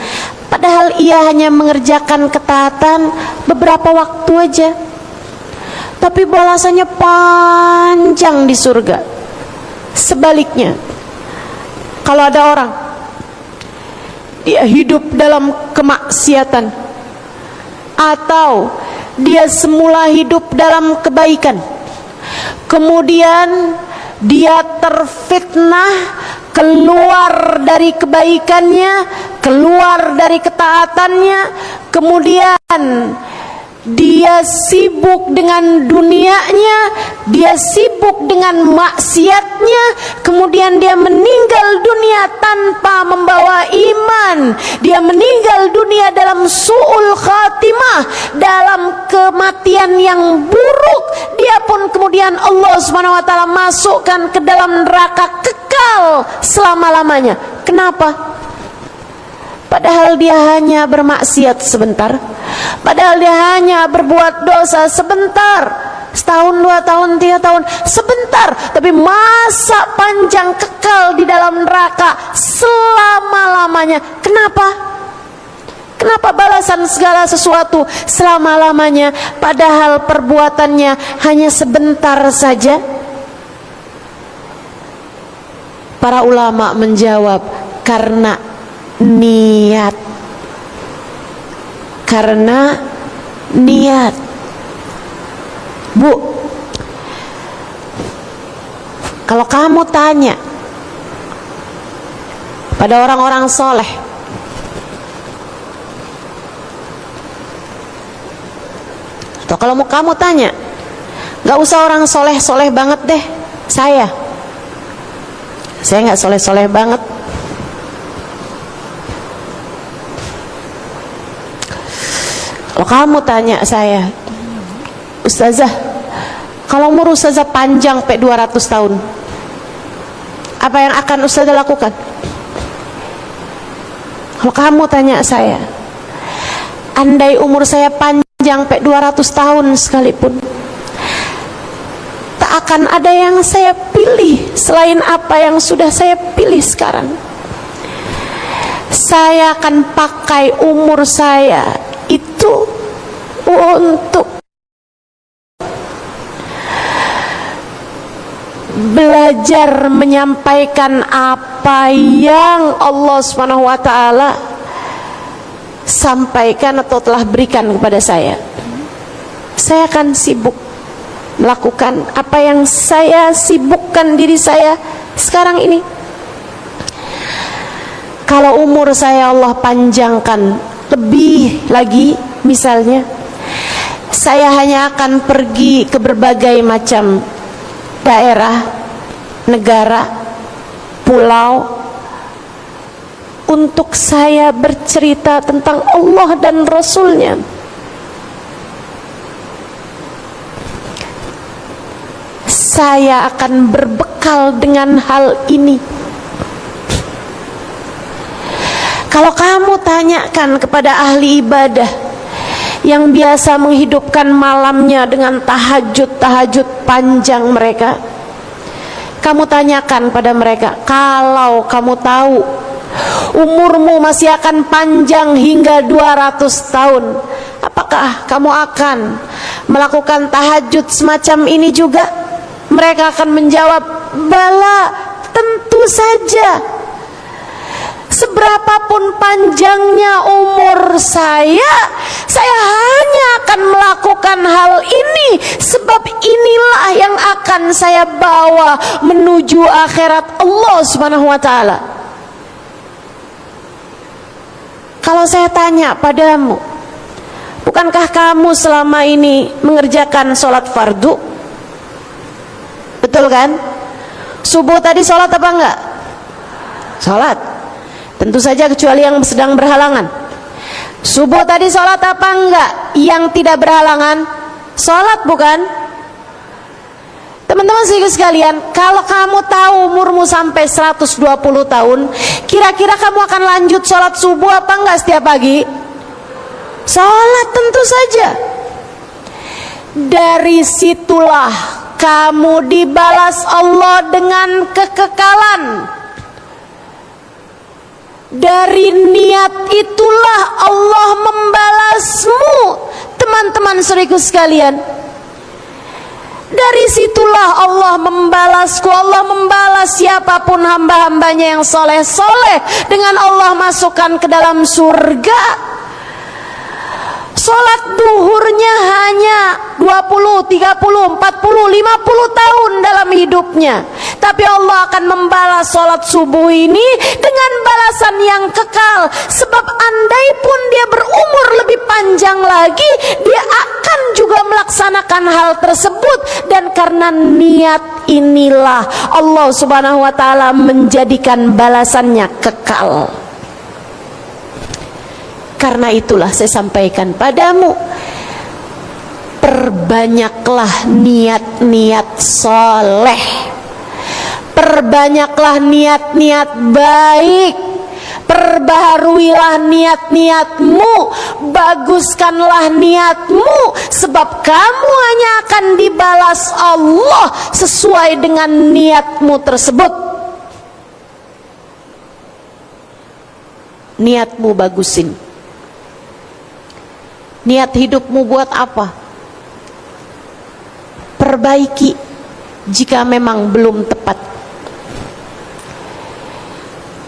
Padahal ia hanya mengerjakan ketaatan beberapa waktu aja, tapi balasannya panjang di surga. Sebaliknya, kalau ada orang dia hidup dalam kemaksiatan, atau dia semula hidup dalam kebaikan, kemudian dia terfitnah, keluar dari kebaikannya, keluar dari ketaatannya, kemudian dia sibuk dengan dunianya, dia sibuk dengan maksiatnya, kemudian dia meninggal dunia tanpa membawa iman, dia meninggal dunia dalam su'ul khatimah, dalam kematian yang buruk. Dia pun kemudian Allah Subhanahu wa taala masukkan ke dalam neraka kekal selama-lamanya. Kenapa? Padahal dia hanya bermaksiat sebentar, padahal dia hanya berbuat dosa sebentar, setahun, 2 tahun, 3 tahun, sebentar, tapi masa panjang kekal di dalam neraka selama-lamanya. Kenapa? Kenapa balasan segala sesuatu selama-lamanya, padahal perbuatannya hanya sebentar saja? Para ulama menjawab, karena niat. Karena niat. Bu, kalau kamu tanya pada orang-orang soleh, atau kalau mau kamu tanya, gak usah orang soleh-soleh banget deh, saya gak soleh-soleh banget. Kalau kamu tanya saya, Ustazah, kalau umur Ustazah panjang sampai 200 tahun, apa yang akan Ustazah lakukan? Kalau kamu tanya saya, andai umur saya panjang sampai 200 tahun sekalipun, tak akan ada yang saya pilih selain apa yang sudah saya pilih sekarang. Saya akan pakai umur saya itu untuk belajar menyampaikan apa yang Allah Subhanahu wa taala sampaikan atau telah berikan kepada saya. Saya akan sibuk melakukan apa yang saya sibukkan diri saya sekarang ini. Kalau umur saya Allah panjangkan lebih lagi, misalnya saya hanya akan pergi ke berbagai macam daerah, negara, pulau, untuk saya bercerita tentang Allah dan Rasulnya. saya akan berbekal dengan hal ini. Kalau kamu tanyakan kepada ahli ibadah yang biasa menghidupkan malamnya dengan tahajud panjang mereka, kamu tanyakan pada mereka, kalau kamu tahu umurmu masih akan panjang hingga 200 tahun, apakah kamu akan melakukan tahajud semacam ini juga? Mereka akan menjawab, bala, tentu saja. Seberapapun panjangnya umur saya hanya akan melakukan hal ini, sebab inilah yang akan saya bawa menuju akhirat Allah Subhanahu wa ta'ala. Kalau saya tanya padamu, bukankah kamu selama ini mengerjakan sholat fardu? Betul kan? Subuh tadi sholat apa enggak? Sholat. Tentu saja kecuali yang sedang berhalangan. Subuh tadi sholat apa enggak? Yang tidak berhalangan sholat, bukan? Teman-teman sekalian, kalau kamu tahu umurmu sampai 120 tahun, kira-kira kamu akan lanjut sholat subuh apa enggak setiap pagi? Sholat, tentu saja. Dari situlah kamu dibalas Allah dengan kekekalan. Dari niat itulah Allah membalasmu, teman-teman saudaraku sekalian. Dari situlah Allah membalasku. Allah membalas siapapun hamba-hambanya yang soleh-soleh dengan Allah masukkan ke dalam surga. Sholat duhurnya hanya 20, 30, 40, 50 tahun dalam hidupnya, tapi Allah akan membalas sholat subuh ini dengan balasan yang kekal. Sebab andai pun dia berumur lebih panjang lagi, dia akan juga melaksanakan hal tersebut. Dan karena niat inilah Allah Subhanahu wa ta'ala menjadikan balasannya kekal. Karena itulah saya sampaikan padamu, perbanyaklah niat-niat soleh, perbanyaklah niat-niat baik, perbaharuilah niat-niatmu, baguskanlah niatmu, sebab kamu hanya akan dibalas Allah sesuai dengan niatmu tersebut. Niatmu bagusin. Niat hidupmu buat apa? Perbaiki jika memang belum tepat.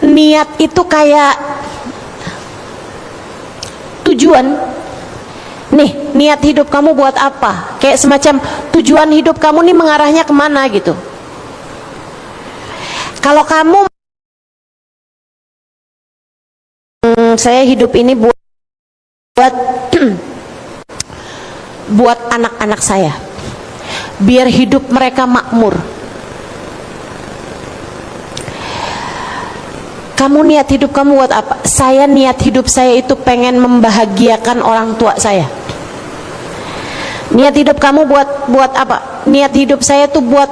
Niat itu kayak tujuan. Nih, niat hidup kamu buat apa? Kayak semacam tujuan hidup kamu nih mengarahnya kemana gitu. Kalau kamu, saya hidup ini buat buat anak-anak saya, biar hidup mereka makmur. Kamu niat hidup kamu buat apa? Saya niat hidup saya itu pengen membahagiakan orang tua saya. Niat hidup kamu buat apa? Niat hidup saya itu buat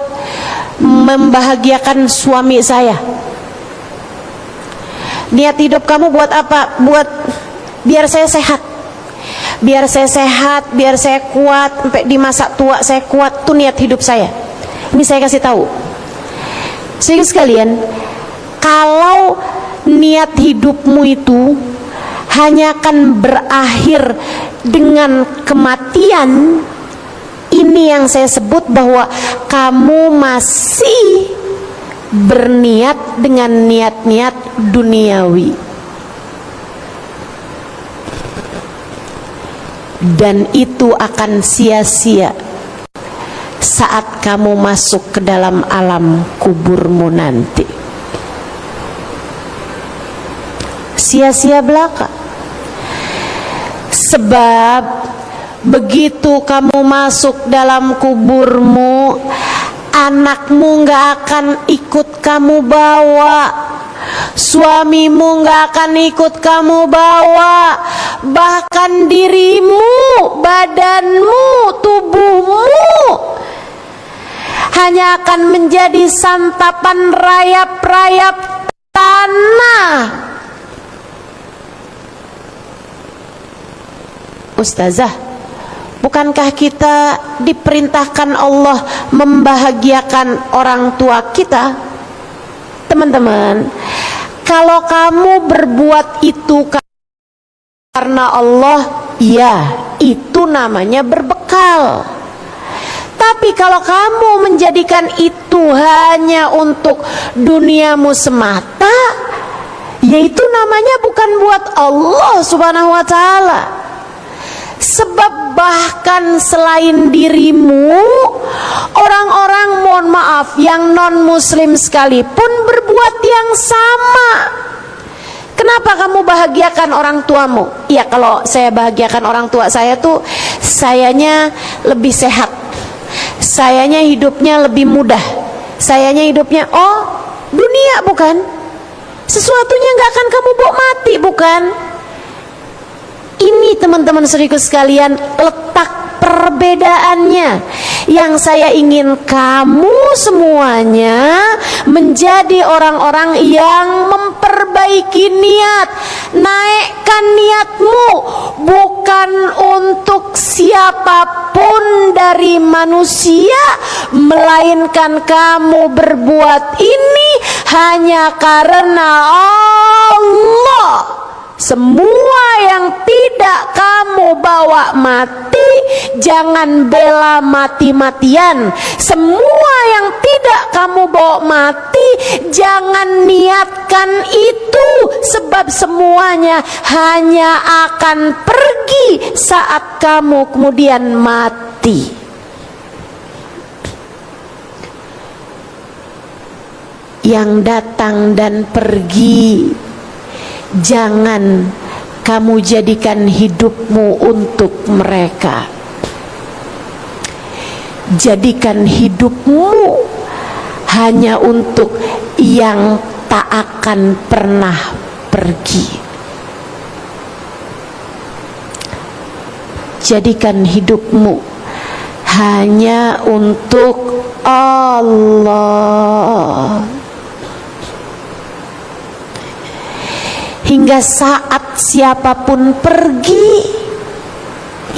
membahagiakan suami saya. Niat hidup kamu buat apa? Buat biar saya sehat. Biar saya sehat, biar saya kuat, sampai di masa tua saya kuat. Itu niat hidup saya. Ini saya kasih tahu. Saudara sekalian, kalau niat hidupmu itu hanya akan berakhir dengan kematian, ini yang saya sebut bahwa kamu masih berniat dengan niat-niat duniawi. Dan itu akan sia-sia saat kamu masuk ke dalam alam kuburmu nanti. Sia-sia belaka. Sebab begitu kamu masuk dalam kuburmu, anakmu gak akan ikut kamu bawa, suamimu gak akan ikut kamu bawa, bahkan dirimu, badanmu, tubuhmu hanya akan menjadi santapan rayap-rayap tanah. Ustazah, bukankah kita diperintahkan Allah membahagiakan orang tua kita? Teman-teman, kalau kamu berbuat itu karena Allah, ya, itu namanya berbekal. Tapi kalau kamu menjadikan itu hanya untuk duniamu semata, yaitu namanya bukan buat Allah Subhanahu wa ta'ala. Sebab bahkan selain dirimu, orang-orang, mohon maaf, yang non muslim sekalipun berbuat yang sama. Kenapa kamu bahagiakan orang tuamu? Ya, kalau saya bahagiakan orang tua saya tuh, sayanya lebih sehat, sayanya hidupnya lebih mudah, sayanya hidupnya, oh, dunia bukan? Sesuatunya gak akan kamu bawa mati, bukan? Ini teman-teman saudaraku sekalian, letak perbedaannya. Yang saya ingin kamu semuanya menjadi orang-orang yang memperbaiki niat. Naikkan niatmu, bukan untuk siapapun dari manusia, melainkan kamu berbuat ini hanya karena Allah. Semua yang tidak kamu bawa mati, jangan bela mati-matian. Semua yang tidak kamu bawa mati, jangan niatkan itu. Sebab semuanya hanya akan pergi saat kamu kemudian mati. Yang datang dan pergi, jangan kamu jadikan hidupmu untuk mereka. Jadikan hidupmu hanya untuk yang tak akan pernah pergi. Jadikan hidupmu hanya untuk Allah. Hingga saat siapapun pergi,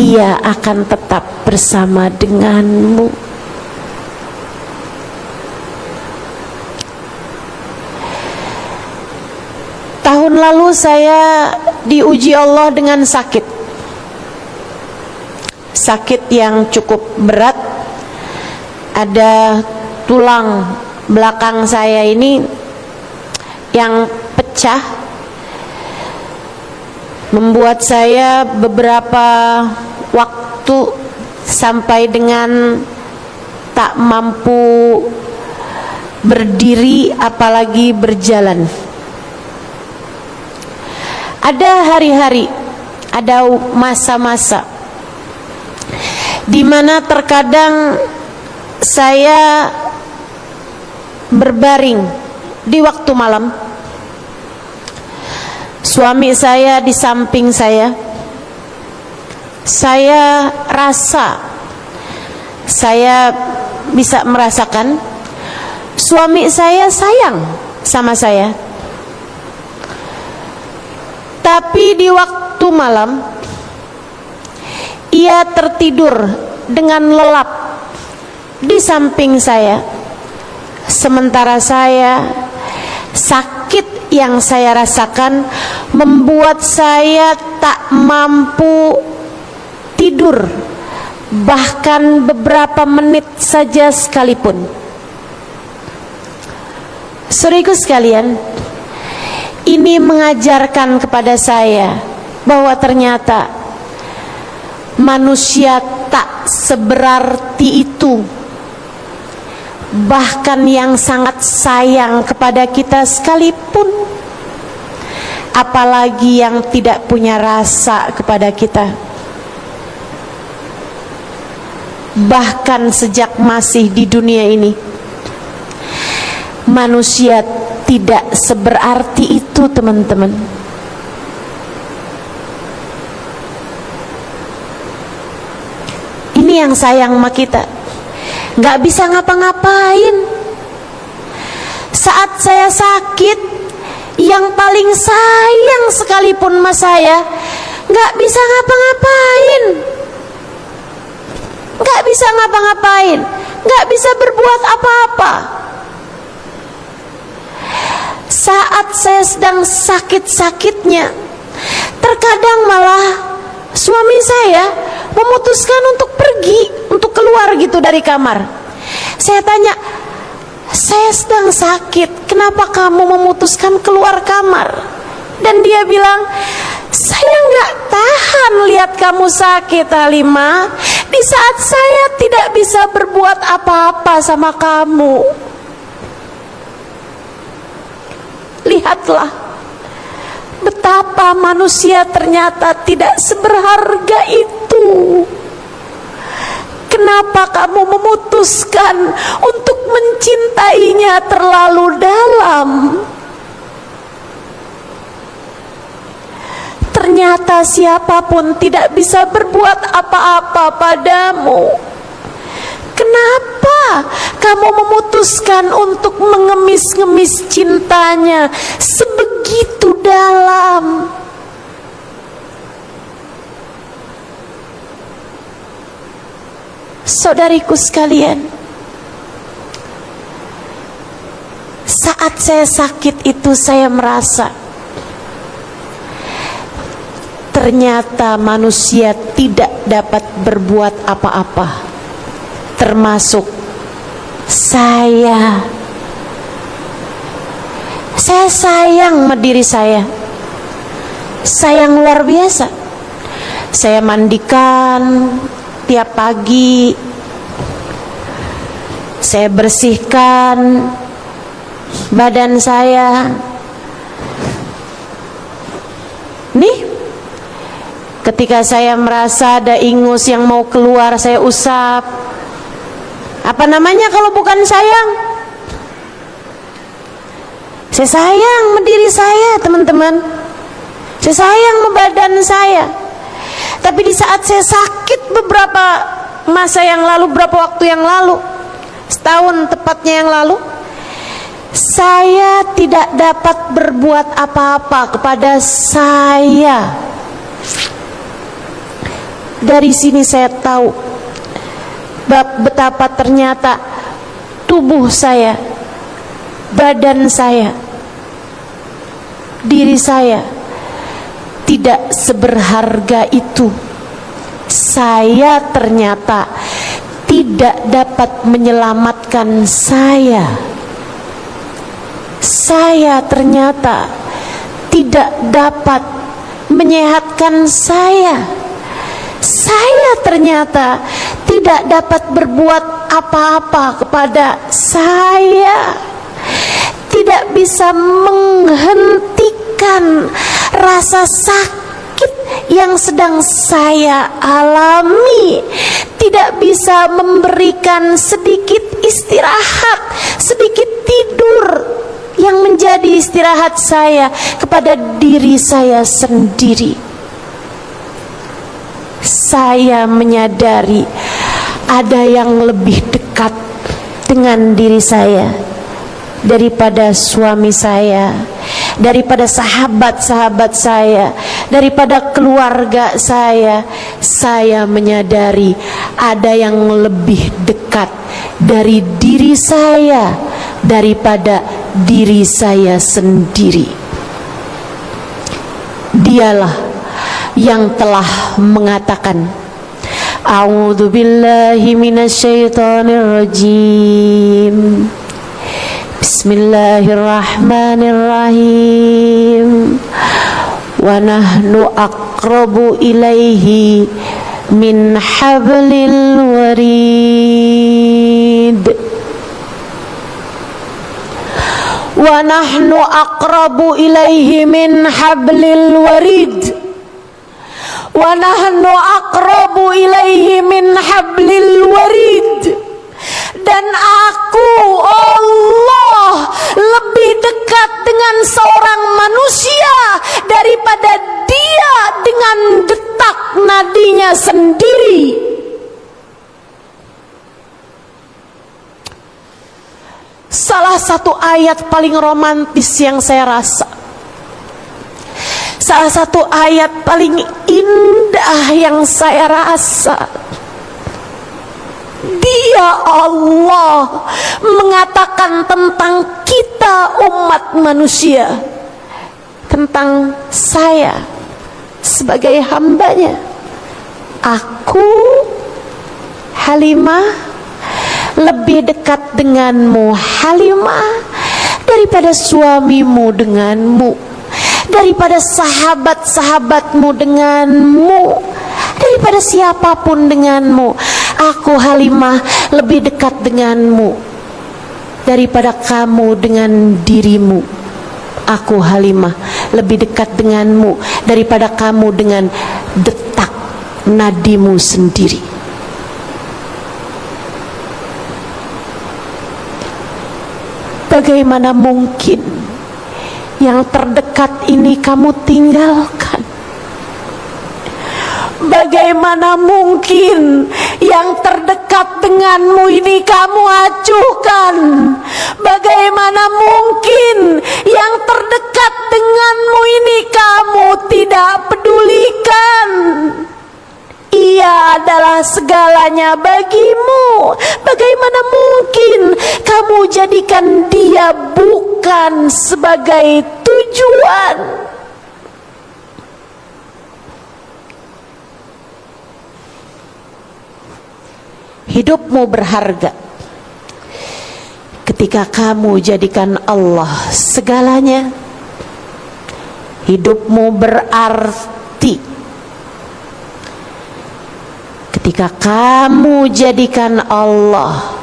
ia akan tetap bersama denganmu. Tahun lalu saya diuji Allah dengan sakit. Sakit yang cukup berat. Ada tulang belakang saya ini yang pecah, membuat saya beberapa waktu sampai dengan tak mampu berdiri apalagi berjalan. Ada hari-hari, ada masa-masa di mana terkadang saya berbaring di waktu malam. Suami saya di samping saya rasa, saya bisa merasakan suami saya sayang sama saya. Tapi di waktu malam ia tertidur dengan lelap di samping saya, sementara saya sakit yang saya rasakan membuat saya tak mampu tidur, bahkan beberapa menit saja sekalipun. Saudaraku sekalian, ini mengajarkan kepada saya bahwa ternyata manusia tak seberarti itu. Bahkan yang sangat sayang kepada kita sekalipun, apalagi yang tidak punya rasa kepada kita. Bahkan sejak masih di dunia ini, manusia tidak seberarti itu, teman-teman. Ini yang sayang sama kita. nggak bisa ngapa-ngapain. Saat saya sakit, yang paling sayang sekalipun mas saya nggak bisa ngapa-ngapain, nggak bisa ngapa-ngapain, nggak bisa berbuat apa-apa. Saat saya sedang sakit-sakitnya, terkadang malah suami saya memutuskan untuk pergi, untuk keluar gitu dari kamar. Saya tanya, saya sedang sakit, kenapa kamu memutuskan keluar kamar? Dan dia bilang, saya nggak tahan lihat kamu sakit, Halimah. Di saat saya tidak bisa berbuat apa-apa sama kamu. Lihatlah betapa manusia ternyata tidak seberharga itu. Kenapa kamu memutuskan untuk mencintainya terlalu dalam? Ternyata siapapun tidak bisa berbuat apa-apa padamu. Kenapa kamu memutuskan untuk mengemis-ngemis cintanya sebegitu dalam? Saudariku sekalian, saat saya sakit itu saya merasa ternyata manusia tidak dapat berbuat apa-apa, termasuk saya. Saya sayang sama diri saya, sayang luar biasa. Saya mandikan tiap pagi, saya bersihkan badan saya. Nih, ketika saya merasa ada ingus yang mau keluar, saya usap. Apa namanya kalau bukan sayang? Saya sayang sama diri saya, teman-teman. Saya sayang sama badan saya. Tapi di saat saya sakit beberapa masa yang lalu, beberapa waktu yang lalu, setahun tepatnya yang lalu, saya tidak dapat berbuat apa-apa kepada saya. Dari sini saya tahu betapa ternyata tubuh saya, badan saya, diri saya tidak seberharga itu. Saya ternyata tidak dapat menyelamatkan saya. Saya ternyata tidak dapat menyehatkan saya. Saya ternyata tidak dapat berbuat apa-apa kepada saya. Tidak bisa menghentikan rasa sakit yang sedang saya alami. Tidak bisa memberikan sedikit istirahat, sedikit tidur yang menjadi istirahat saya kepada diri saya sendiri. Saya menyadari ada yang lebih dekat dengan diri saya daripada suami saya, daripada sahabat-sahabat saya, daripada keluarga saya. Saya menyadari ada yang lebih dekat dari diri saya daripada diri saya sendiri. Dialah yang telah mengatakan, A'udzu billahi minasyaitonir rajim. Bismillahirrahmanirrahim. Wa nahnu aqrabu ilaihi min hablil warid. Wa nahnu aqrabu ilaihi min hablil warid. Wa nahnu aqrabu ilaihi min hablil warid. Dan aku, Allah, lebih dekat dengan seorang manusia daripada dia dengan detak nadinya sendiri. salah satu ayat paling romantis yang saya rasa, salah satu ayat paling indah yang saya rasa, Dia Allah mengatakan tentang kita umat manusia, tentang saya sebagai hambanya. Aku Halimah lebih dekat denganmu Halimah daripada suamimu denganmu, daripada sahabat-sahabatmu denganmu, daripada siapapun denganmu. Aku Halimah lebih dekat denganmu daripada kamu dengan dirimu. Aku Halimah lebih dekat denganmu daripada kamu dengan detak nadimu sendiri. Bagaimana mungkin yang terdekat ini kamu tinggalkan? Bagaimana mungkin yang terdekat denganmu ini kamu acuhkan? Bagaimana mungkin yang terdekat denganmu ini kamu tidak pedulikan? Ia adalah segalanya bagimu. Bagaimana mungkin kamu jadikan dia bukan sebagai tujuan? Hidupmu berharga ketika kamu jadikan Allah segalanya. Hidupmu berarti ketika kamu jadikan Allah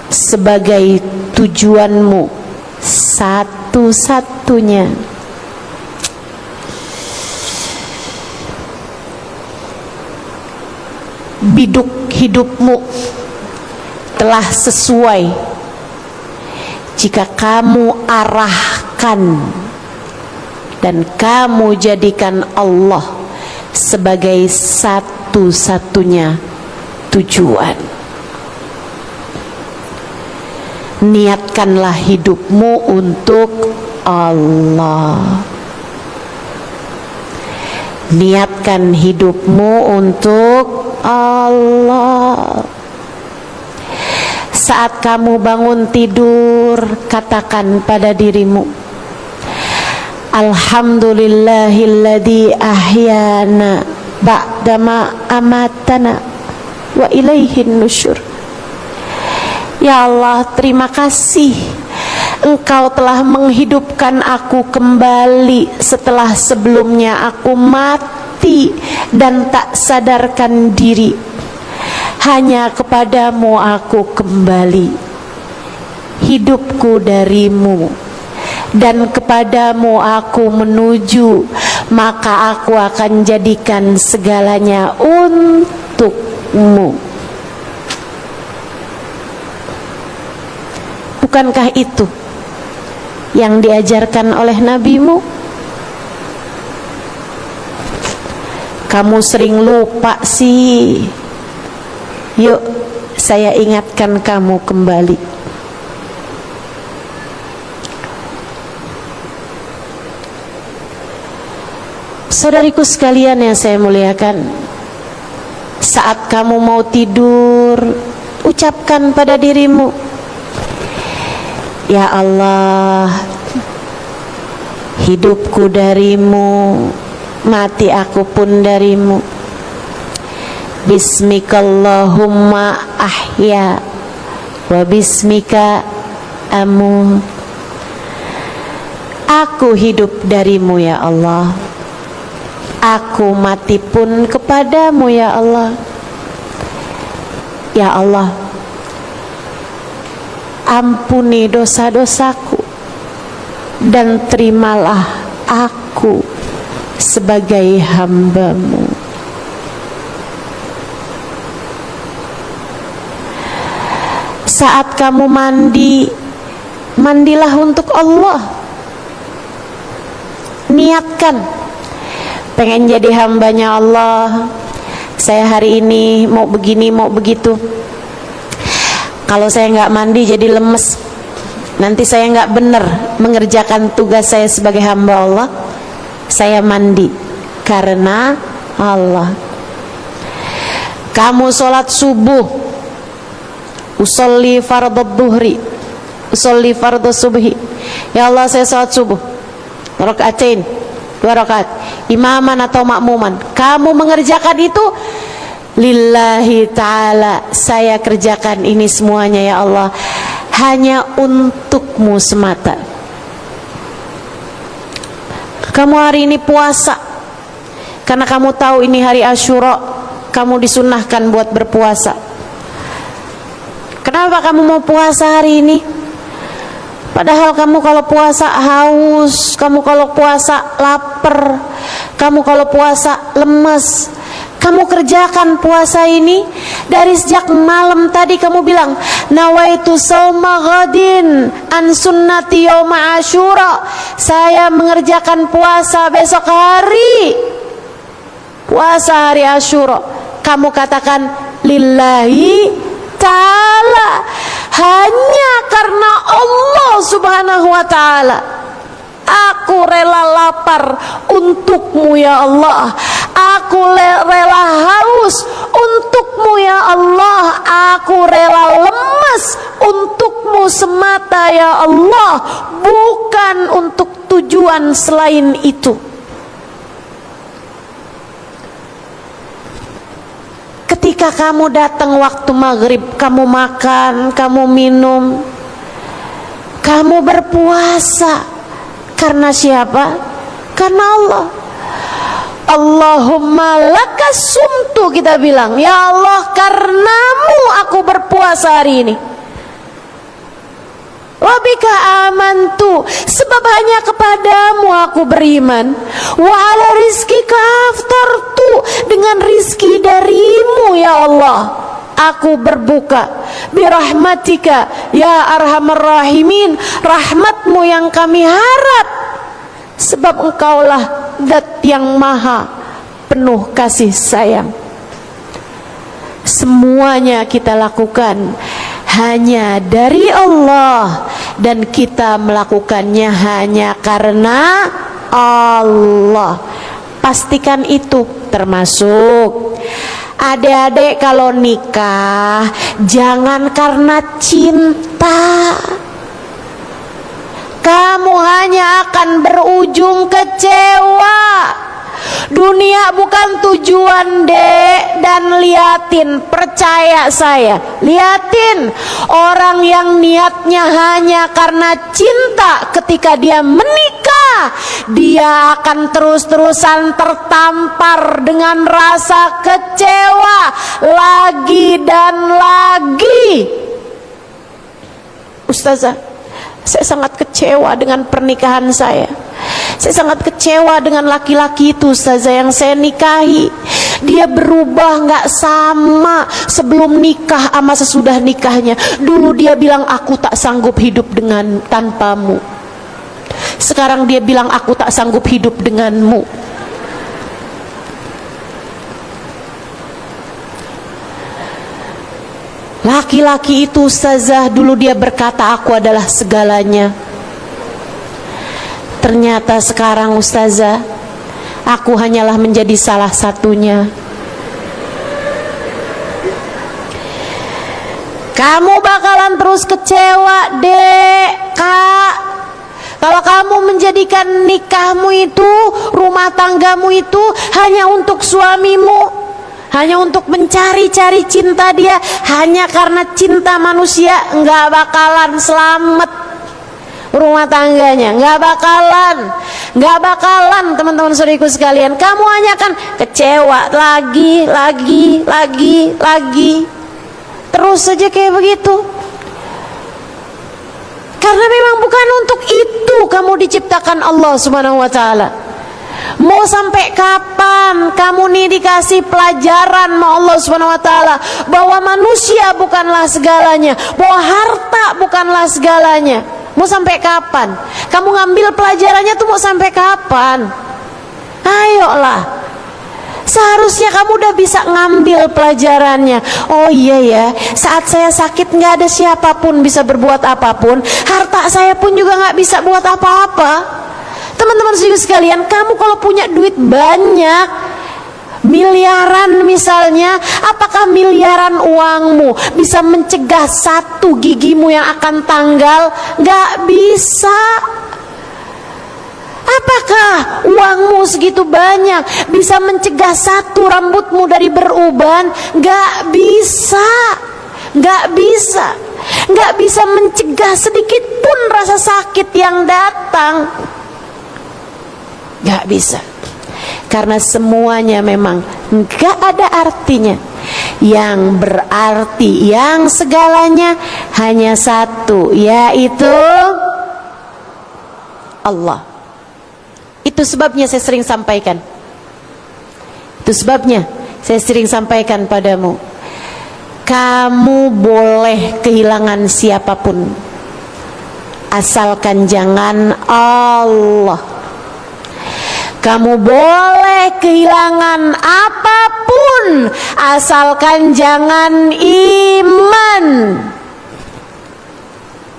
sebagai tujuanmu satu-satunya. Biduk hidupmu telah sesuai jika kamu arahkan dan kamu jadikan Allah sebagai satu-satunya tujuan. Niatkanlah hidupmu untuk Allah. Niatkan hidupmu untuk Allah. Saat kamu bangun tidur, katakan pada dirimu, Alhamdulillahilladzi ahyana ba'dama amatana wa ilaihin nusyur. Ya Allah, terima kasih Engkau telah menghidupkan aku kembali setelah sebelumnya aku mati dan tak sadarkan diri. Hanya kepadamu aku kembali. Hidupku darimu dan kepadamu aku menuju, maka aku akan jadikan segalanya untukmu. Bukankah itu yang diajarkan oleh nabimu? Kamu sering lupa sih. Yuk, saya ingatkan kamu kembali. Saudariku sekalian yang saya muliakan, saat kamu mau tidur, ucapkan pada dirimu, ya Allah, hidupku darimu, mati aku pun darimu. Bismikallahumma ahya wa bismika amut. Aku hidup darimu ya Allah, aku mati pun kepadamu ya Allah. Ya Allah, ampuni dosa-dosaku dan terimalah aku sebagai hamba-Mu. Saat kamu mandi, mandilah untuk Allah. Niatkan, pengen jadi hambanya Allah. Saya hari ini mau begini, mau begitu. Kalau saya nggak mandi jadi lemes, nanti saya nggak benar mengerjakan tugas saya sebagai hamba Allah, saya mandi karena Allah. Kamu sholat subuh, usolli fardhu dhuhri, usolli fardhu subhi, ya Allah saya sholat subuh rakaatain, 2 rakaat, imaman atau makmuman, kamu mengerjakan itu lillahi ta'ala, saya kerjakan ini semuanya ya Allah hanya untukmu semata. Kamu hari ini puasa karena kamu tahu ini hari Asyura, kamu disunnahkan buat berpuasa. Kenapa kamu mau puasa hari ini? Padahal kamu kalau puasa haus, kamu kalau puasa lapar, kamu kalau puasa lemes. Kamu kerjakan puasa ini dari sejak malam tadi, kamu bilang nawaitu shauma ghadin an sunnati yauma asyura, saya mengerjakan puasa besok hari, puasa hari Asyura. Kamu katakan lillahi ta'ala, hanya karena Allah subhanahu wa ta'ala. Aku rela lapar untukmu ya Allah, aku rela haus untukmu ya Allah, aku rela lemas untukmu semata ya Allah, bukan untuk tujuan selain itu. Ketika kamu datang waktu maghrib, kamu makan, kamu minum, kamu berpuasa karena siapa? Karena Allah. Allahumma lakas sumtu, kita bilang ya Allah karenamu aku berpuasa hari ini. Wabika amantu, sebab hanya kepadamu aku beriman. Wa ala rizkika aftartu, dengan rizki darimu ya Allah aku berbuka. Birahmatika ya arhamar rahimin, rahmatmu yang kami harap, sebab engkaulah zat yang maha penuh kasih sayang. Semuanya kita lakukan hanya dari Allah, dan kita melakukannya hanya karena Allah. Pastikan itu. Termasuk adik-adik kalau nikah jangan karena cinta, kamu hanya akan berujung kecewa. Dunia bukan tujuan, dek. Dan liatin, percaya saya, liatin orang yang niatnya hanya karena cinta, ketika dia menikah dia akan terus-terusan tertampar dengan rasa kecewa lagi dan lagi. Ustazah, saya sangat kecewa dengan pernikahan saya. Saya sangat kecewa dengan laki-laki itu, Ustazah, yang saya nikahi. Dia berubah gak sama sebelum nikah sama sesudah nikahnya. Dulu dia bilang aku tak sanggup hidup dengan tanpamu. Sekarang dia bilang aku tak sanggup hidup denganmu. Laki-laki itu, Ustazah, dulu dia berkata aku adalah segalanya. Ternyata sekarang, Ustazah, aku hanyalah menjadi salah satunya. Kamu bakalan terus kecewa, dek, kak, kalau kamu menjadikan nikahmu itu, rumah tanggamu itu hanya untuk suamimu, hanya untuk mencari-cari cinta dia, hanya karena cinta manusia, nggak bakalan selamat rumah tangganya, nggak bakalan teman-teman saudariku sekalian. Kamu hanya akan kecewa lagi, terus saja kayak begitu. Karena memang bukan untuk itu kamu diciptakan Allah Subhanahu wa taala. Mau sampai kapan kamu nih dikasih pelajaran sama Allah Subhanahu wa taala bahwa manusia bukanlah segalanya, bahwa harta bukanlah segalanya? Mau sampai kapan? Kamu ngambil pelajarannya tuh mau sampai kapan? Ayolah. Seharusnya kamu udah bisa ngambil pelajarannya. Oh iya ya, saat saya sakit nggak ada siapapun bisa berbuat apapun, harta saya pun juga nggak bisa buat apa-apa. Teman-teman sekalian, kamu kalau punya duit banyak, miliaran misalnya, apakah miliaran uangmu bisa mencegah satu gigimu yang akan tanggal? Nggak bisa. Apakah uangmu segitu banyak bisa mencegah satu rambutmu dari beruban? Nggak bisa. Nggak bisa. Nggak bisa mencegah sedikit pun rasa sakit yang datang. Nggak bisa. Karena semuanya memang nggak ada artinya. Yang berarti, yang segalanya hanya satu, yaitu Allah. Itu sebabnya saya sering sampaikan. Itu sebabnya saya sering sampaikan padamu. Kamu boleh kehilangan siapapun, asalkan jangan Allah. Kamu boleh kehilangan apapun, asalkan jangan iman.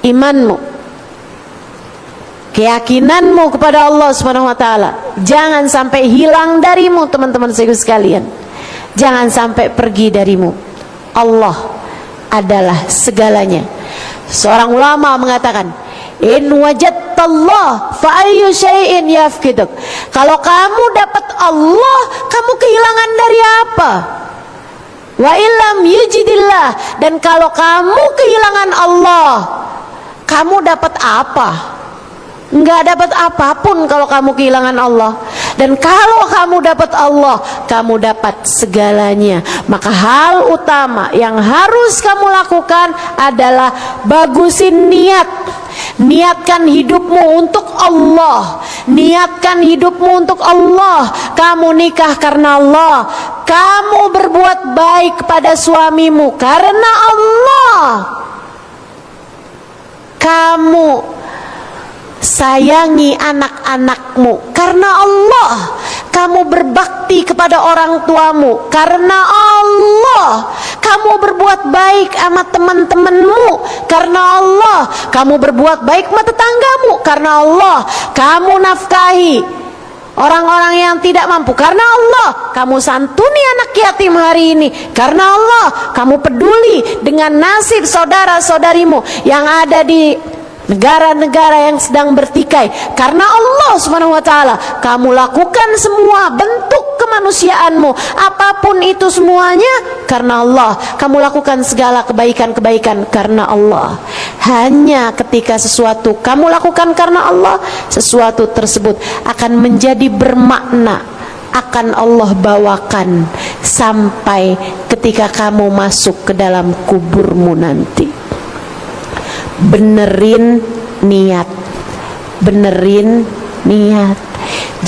Imanmu, keyakinanmu kepada Allah Subhanahu wa taala jangan sampai hilang darimu, teman-teman sekalian. Jangan sampai pergi darimu. Allah adalah segalanya. Seorang ulama mengatakan, in wajadtallah fa ayyu syai'in yafkiduk. Kalau kamu dapat Allah, kamu kehilangan dari apa? Wa illam yujidillah. Dan kalau kamu kehilangan Allah, kamu dapat apa? Enggak dapat apapun kalau kamu kehilangan Allah. Dan kalau kamu dapat Allah, kamu dapat segalanya. Maka hal utama yang harus kamu lakukan adalah bagusin niat. Niatkan hidupmu untuk Allah. Niatkan hidupmu untuk Allah. Kamu nikah karena Allah. Kamu berbuat baik pada suamimu karena Allah. Kamu sayangi anak-anakmu karena Allah. Kamu berbakti kepada orang tuamu karena Allah. Kamu berbuat baik sama teman-temanmu karena Allah. Kamu berbuat baik sama tetanggamu karena Allah. Kamu nafkahi orang-orang yang tidak mampu karena Allah. Kamu santuni anak yatim hari ini karena Allah. Kamu peduli dengan nasib saudara-saudarimu yang ada di negara-negara yang sedang bertikai karena Allah Subhanahu wa taala. Kamu lakukan semua bentuk kemanusiaanmu, apapun itu semuanya karena Allah. Kamu lakukan segala kebaikan-kebaikan karena Allah. Hanya ketika sesuatu kamu lakukan karena Allah, sesuatu tersebut akan menjadi bermakna, akan Allah bawakan sampai ketika kamu masuk ke dalam kuburmu nanti. Benerin niat, benerin niat,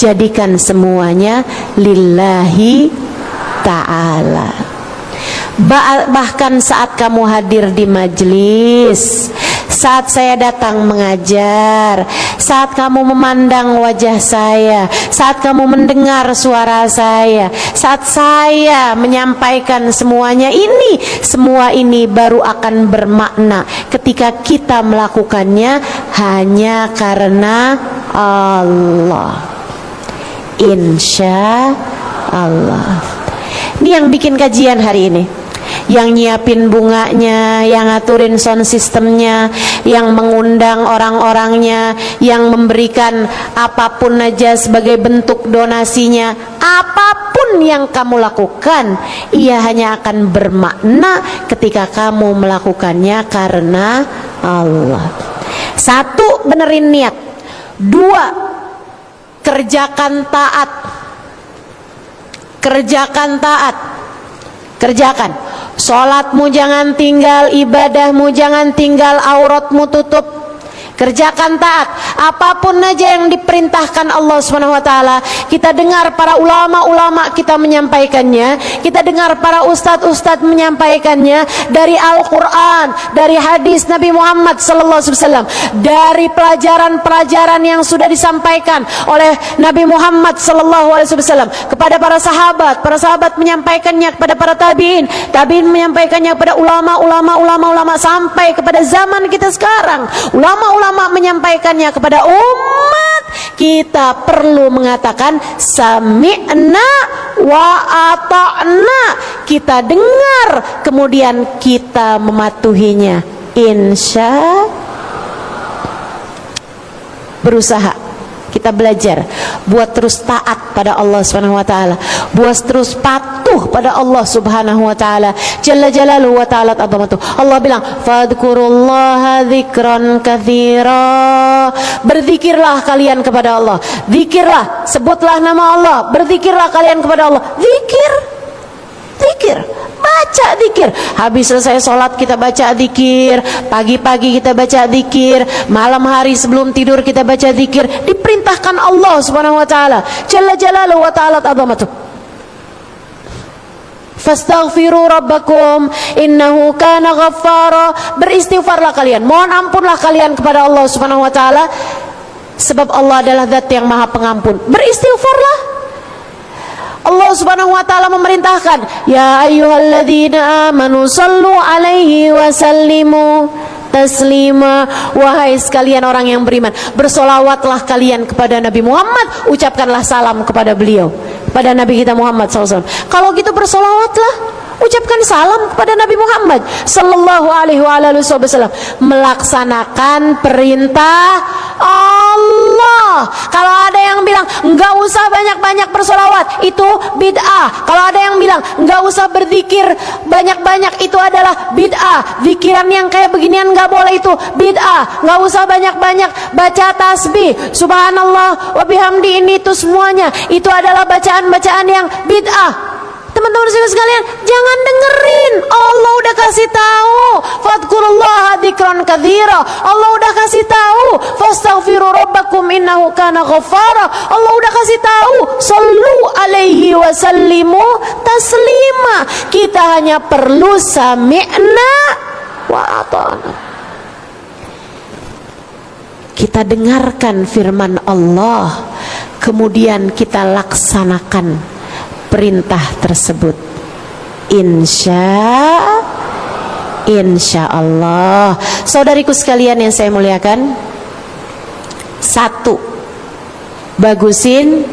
jadikan semuanya lillahi ta'ala. Bahkan saat kamu hadir di majelis, saat saya datang mengajar, saat kamu memandang wajah saya, saat kamu mendengar suara saya, saat saya menyampaikan semuanya ini, semua ini baru akan bermakna ketika kita melakukannya hanya karena Allah. Insya Allah. Ini yang bikin kajian hari ini, yang nyiapin bunganya, yang ngaturin sound systemnya, yang mengundang orang-orangnya, yang memberikan apapun aja sebagai bentuk donasinya. Apapun yang kamu lakukan, ia hanya akan bermakna ketika kamu melakukannya karena Allah. Satu, benerin niat. Dua, kerjakan taat. Kerjakan taat. Kerjakan. Sholatmu jangan tinggal, ibadahmu jangan tinggal, auratmu tutup. Kerjakan taat, apapun aja yang diperintahkan Allah SWT. Kita dengar para ulama-ulama kita menyampaikannya, kita dengar para ustadz-ustadz menyampaikannya dari Al-Quran, dari hadis Nabi Muhammad SAW, dari pelajaran-pelajaran yang sudah disampaikan oleh Nabi Muhammad SAW kepada para sahabat menyampaikannya kepada para tabiin menyampaikannya kepada ulama sampai kepada zaman kita sekarang. Ulama menyampaikannya kepada umat. Kita perlu mengatakan sami'na wa ata'na. Kita dengar, kemudian kita mematuhinya. Berusaha kita belajar buat terus taat pada Allah Subhanahu wa taala, buat terus patuh pada Allah Subhanahu wa taala. Jalla jalaluhu wa ta'ala azamatuh. Allah bilang, "Fadhkurullaha dzikran katsira." Berzikirlah kalian kepada Allah. Zikirlah, sebutlah nama Allah, berzikirlah kalian kepada Allah. Zikir. Baca zikir. Habis selesai sholat kita baca zikir, pagi-pagi kita baca zikir, malam hari sebelum tidur kita baca zikir. Diperintahkan Allah Subhanahu wa taala. Jalla jalaluhu wa ta'ala azamatuh. Fastaghfiru rabbakum innahu kana ghaffara. Beristighfarlah kalian, mohon ampunlah kalian kepada Allah Subhanahu wa taala, sebab Allah adalah zat yang maha pengampun. Beristighfarlah. Allah Subhanahu wa taala memerintahkan, ya ayyuhalladzina amanu sallu alaihi wa sallimu taslima. Wahai sekalian orang yang beriman, bersolawatlah kalian kepada Nabi Muhammad, ucapkanlah salam kepada beliau, kepada Nabi kita Muhammad SAW. Kalau gitu bersolawatlah, ucapkan salam kepada Nabi Muhammad sallallahu alaihi wasallam, melaksanakan perintah Allah. Kalau ada yang bilang enggak usah banyak-banyak bersolawat, itu bid'ah. Kalau ada yang bilang enggak usah berzikir banyak-banyak, itu adalah bid'ah. Zikiran yang kayak beginian enggak boleh, itu bid'ah. Enggak usah banyak-banyak baca tasbih, subhanallah wa bihamdi, ini itu semuanya itu adalah bacaan-bacaan yang bid'ah. Teman-teman sekalian, jangan dengerin. Allah udah kasih tahu, fadhkurullaha dzikran katsira. Allah udah kasih tahu, fastaghfiru rabbakum innahu kana ghaffara. Allah udah kasih tahu, sallu alaihi wa sallimu taslima. Kita hanya perlu sami'na wa ata'na. Kita dengarkan firman Allah, kemudian kita laksanakan perintah tersebut. Insya Allah. Saudariku sekalian yang saya muliakan, satu, bagusin,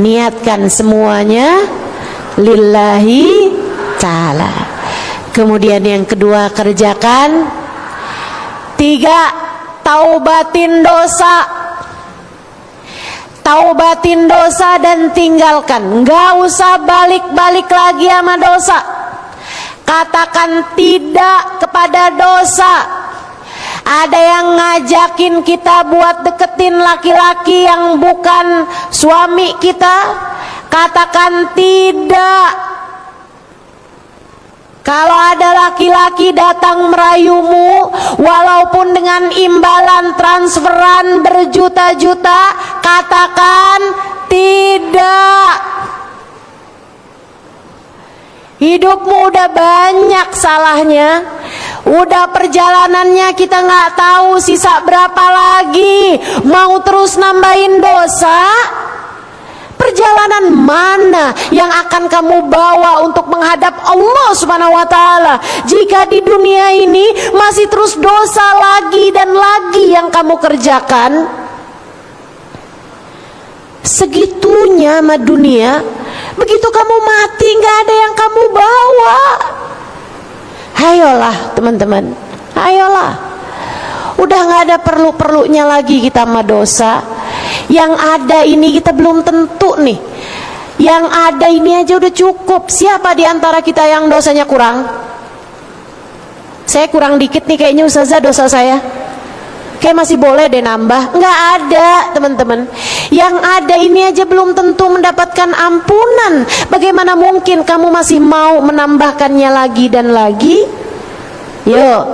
niatkan semuanya lillahi ta'ala. Kemudian yang kedua, kerjakan. Tiga, taubatin dosa. Taubatin dosa dan tinggalkan. Enggak usah balik-balik lagi sama dosa. Katakan tidak kepada dosa. Ada yang ngajakin kita buat deketin laki-laki yang bukan suami kita, katakan tidak. Kalau ada laki-laki datang merayumu, walaupun dengan imbalan transferan berjuta-juta, katakan tidak. Hidupmu udah banyak salahnya, udah perjalanannya kita nggak tahu sisa berapa lagi, mau terus nambahin dosa. Perjalanan mana yang akan kamu bawa untuk menghadap Allah Subhanahu wa taala jika di dunia ini masih terus dosa lagi dan lagi yang kamu kerjakan? Segitunya sama dunia. Begitu kamu mati nggak ada yang kamu bawa. Ayolah teman-teman, ayolah. Udah nggak ada perlu-perlunya lagi kita sama dosa. Yang ada ini kita belum tentu nih. Yang ada ini aja udah cukup. Siapa di antara kita yang dosanya kurang? Saya kurang dikit nih kayaknya ustazah dosa saya. Kayak masih boleh deh nambah. Nggak ada teman-teman. Yang ada ini aja belum tentu mendapatkan ampunan. Bagaimana mungkin kamu masih mau menambahkannya lagi dan lagi? Yuk.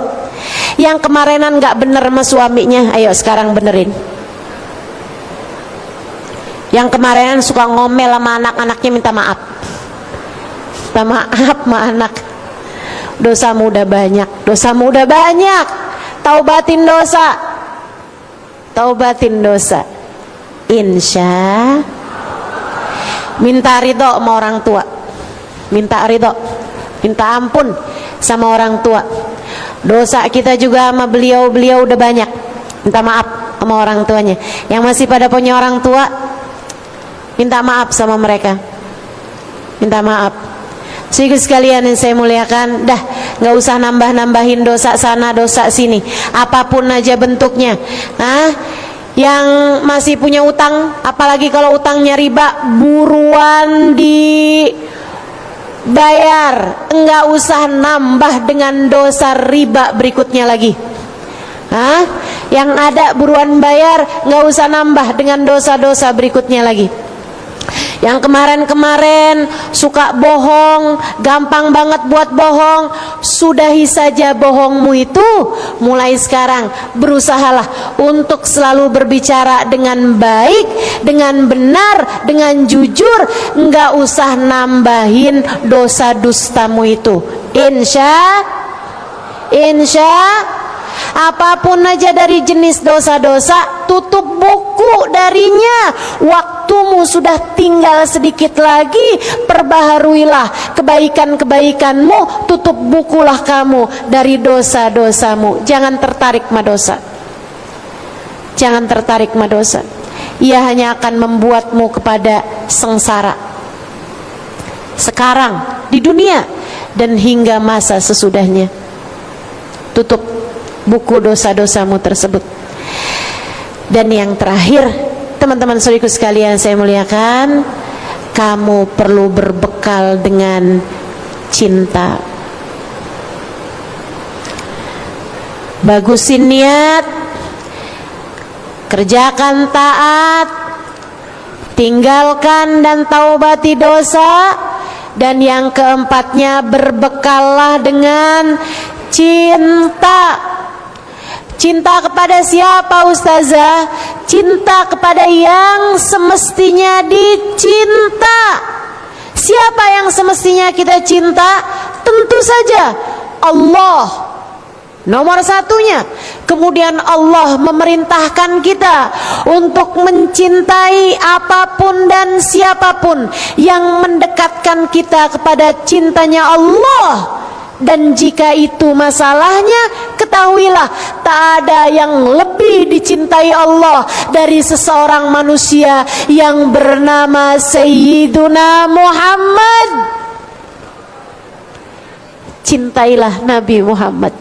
Yang kemarinan gak bener sama suaminya, ayo sekarang benerin. Yang kemarinan suka ngomel sama anak-anaknya, minta maaf. Minta maaf sama anak. Dosamu udah banyak, dosamu udah banyak. Taubatin dosa, taubatin dosa. Insya. Minta ridho sama orang tua, minta ridho, minta ampun sama orang tua. Dosa kita juga sama beliau-beliau udah banyak, minta maaf sama orang tuanya. Yang masih pada punya orang tua, minta maaf sama mereka, minta maaf. Saudara sekalian yang saya muliakan, dah nggak usah nambah-nambahin dosa sana dosa sini, apapun aja bentuknya. Yang masih punya utang, apalagi kalau utangnya riba, buruan dibayar, nggak usah nambah dengan dosa riba berikutnya lagi. Yang ada buruan bayar, nggak usah nambah dengan dosa-dosa berikutnya lagi. Yang kemarin-kemarin suka bohong, gampang banget buat bohong, sudahi saja bohongmu itu. Mulai sekarang berusahalah untuk selalu berbicara dengan baik, dengan benar, dengan jujur. Nggak usah nambahin dosa dustamu itu. Insya apapun aja dari jenis dosa-dosa, tutup buku darinya. Waktumu sudah tinggal sedikit lagi, perbaharuilah kebaikan-kebaikanmu, tutup bukulah kamu dari dosa-dosamu. Jangan tertarik sama dosa, jangan tertarik sama dosa. Ia hanya akan membuatmu kepada sengsara sekarang di dunia dan hingga masa sesudahnya. Tutup buku dosa-dosamu tersebut. Dan yang terakhir, teman-teman saudaraku sekalian saya muliakan, kamu perlu berbekal dengan cinta. Bagusin niat, kerjakan taat, tinggalkan dan taubati dosa. Dan yang keempatnya, berbekallah dengan cinta. Cinta kepada siapa ustazah? Cinta kepada yang semestinya dicinta. Siapa yang semestinya kita cinta? Tentu saja Allah, nomor satunya. Kemudian Allah memerintahkan kita untuk mencintai apapun dan siapapun yang mendekatkan kita kepada cintanya Allah. Dan jika itu masalahnya, ketahuilah tak ada yang lebih dicintai Allah dari seseorang manusia yang bernama Sayyiduna Muhammad. Cintailah Nabi Muhammad,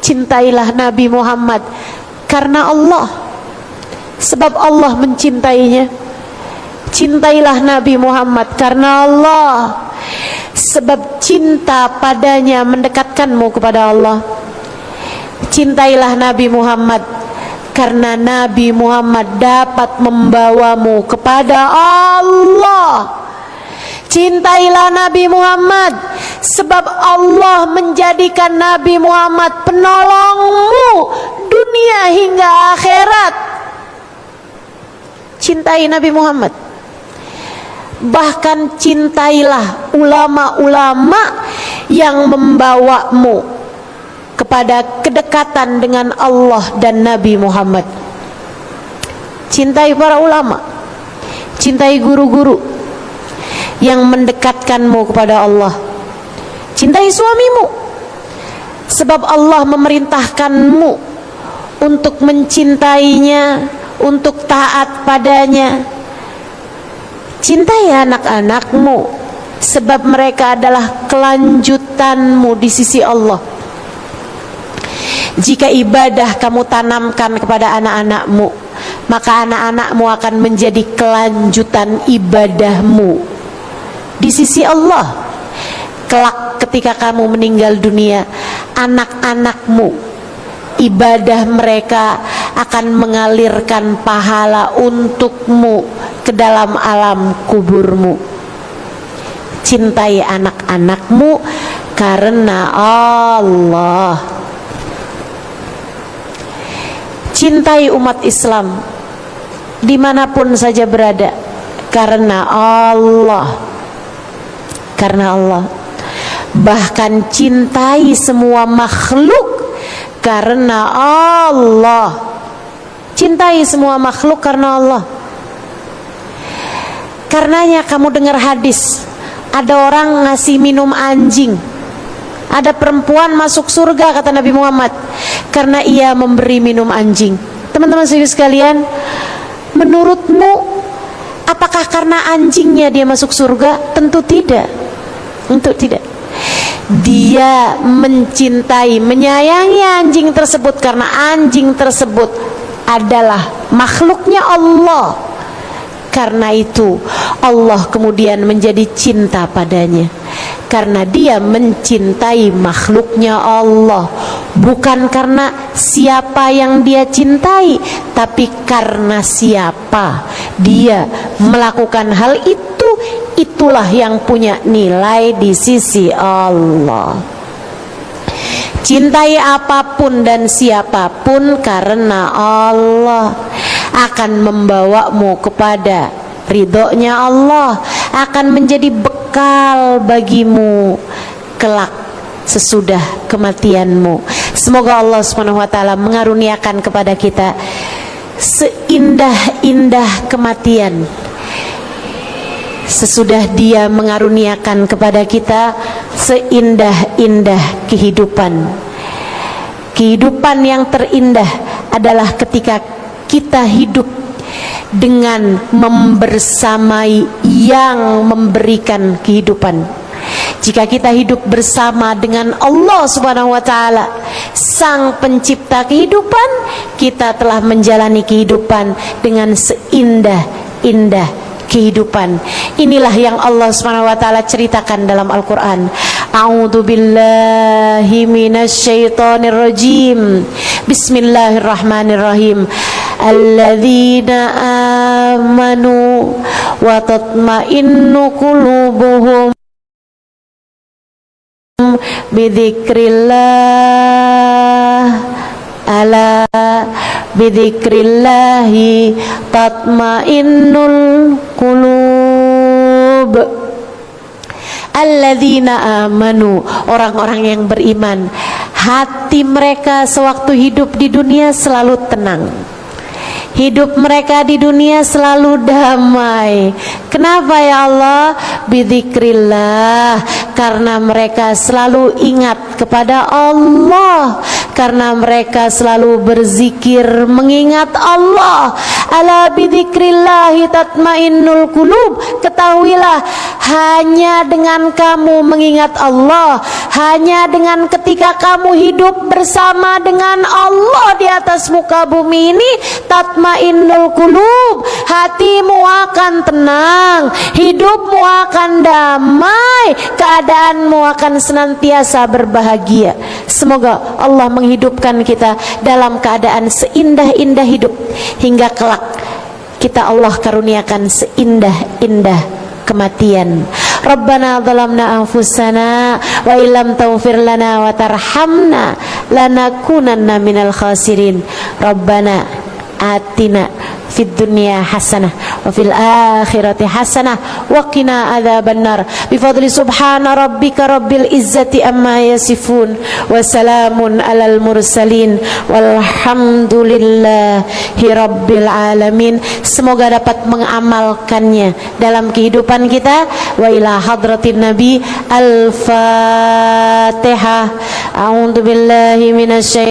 cintailah Nabi Muhammad karena Allah, sebab Allah mencintainya. Cintailah Nabi Muhammad karena Allah, sebab cinta padanya mendekatkanmu kepada Allah. Cintailah Nabi Muhammad karena Nabi Muhammad dapat membawamu kepada Allah. Cintailah Nabi Muhammad sebab Allah menjadikan Nabi Muhammad penolongmu dunia hingga akhirat. Cintai Nabi Muhammad. Bahkan cintailah ulama-ulama yang membawamu kepada kedekatan dengan Allah dan Nabi Muhammad. Cintai para ulama, cintai guru-guru yang mendekatkanmu kepada Allah. Cintai suamimu, sebab Allah memerintahkanmu untuk mencintainya, untuk taat padanya. Cintai anak-anakmu, sebab mereka adalah kelanjutanmu di sisi Allah. Jika ibadah kamu tanamkan kepada anak-anakmu, maka anak-anakmu akan menjadi kelanjutan ibadahmu di sisi Allah. Kelak ketika kamu meninggal dunia, anak-anakmu, ibadah mereka akan mengalirkan pahala untukmu ke dalam alam kuburmu. Cintai anak-anakmu karena Allah. cintai umat Islam dimanapun saja berada, karena Allah. Karena Allah. Bahkan cintai semua makhluk karena Allah. Cintai semua makhluk karena Allah. Karenanya kamu dengar hadis, ada orang ngasih minum anjing, ada perempuan masuk surga kata Nabi Muhammad karena ia memberi minum anjing. Teman-teman sekalian, menurutmu apakah karena anjingnya dia masuk surga? Tentu tidak. Tentu tidak. Dia mencintai, menyayangi anjing tersebut karena anjing tersebut adalah makhluknya Allah. Karena itu Allah kemudian menjadi cinta padanya, karena dia mencintai makhluknya Allah, bukan karena siapa yang dia cintai, tapi karena siapa dia melakukan hal itu, itulah yang punya nilai di sisi Allah. Cintai apapun dan siapapun karena Allah akan membawamu kepada ridhonya Allah, akan menjadi bekal bagimu kelak sesudah kematianmu. Semoga Allah Subhanahu wa taala mengaruniakan kepada kita seindah-indah kematian, sesudah Dia mengaruniakan kepada kita seindah-indah kehidupan. Kehidupan yang terindah adalah ketika kita hidup dengan membersamai yang memberikan kehidupan. Jika kita hidup bersama dengan Allah Subhanahu wa taala, Sang Pencipta kehidupan, kita telah menjalani kehidupan dengan seindah-indah kehidupan. Inilah yang Allah Subhanahu wa taala ceritakan dalam Al-Qur'an. A'udzu billahi minasyaitonir rajim. Bismillahirrahmanirrahim. Alladzina amanu wa tatma'innu qulubuhum bidzikrillah. Ala bidzikrillahi tatmainnul qulub. Alladzina amanu, orang-orang yang beriman, hati mereka sewaktu hidup di dunia selalu tenang. Hidup mereka di dunia selalu damai. Kenapa ya Allah? Bidzikrillah, karena mereka selalu ingat kepada Allah, karena mereka selalu berzikir mengingat Allah. Ala bidzikrillahi tatmainnul qulub. Ketahuilah, hanya dengan kamu mengingat Allah, hanya dengan ketika kamu hidup bersama dengan Allah di atas muka bumi ini, tatmainnul qulub, hatimu akan tenang, hidupmu akan damai, keadaanmu akan senantiasa berbahagia. Semoga Allah menghidupkan kita dalam keadaan seindah-indah hidup, hingga kelak kita Allah karuniakan seindah-indah kematian. Rabbana zalamna anfusana wa illam taghfir lana wa tarhamna lanakunanna minal khasirin. Rabbana atina fid dunya hasanah wa fil akhirati hasanah wa qina adzabannar. Bi fadli subhana rabbika rabbil izzati amma yasifun wa salamun alal mursalin walhamdulillahi rabbil alamin. Semoga dapat mengamalkannya dalam kehidupan kita. Wa ila hadratin nabi al-fatihah. A'udzu billahi minasy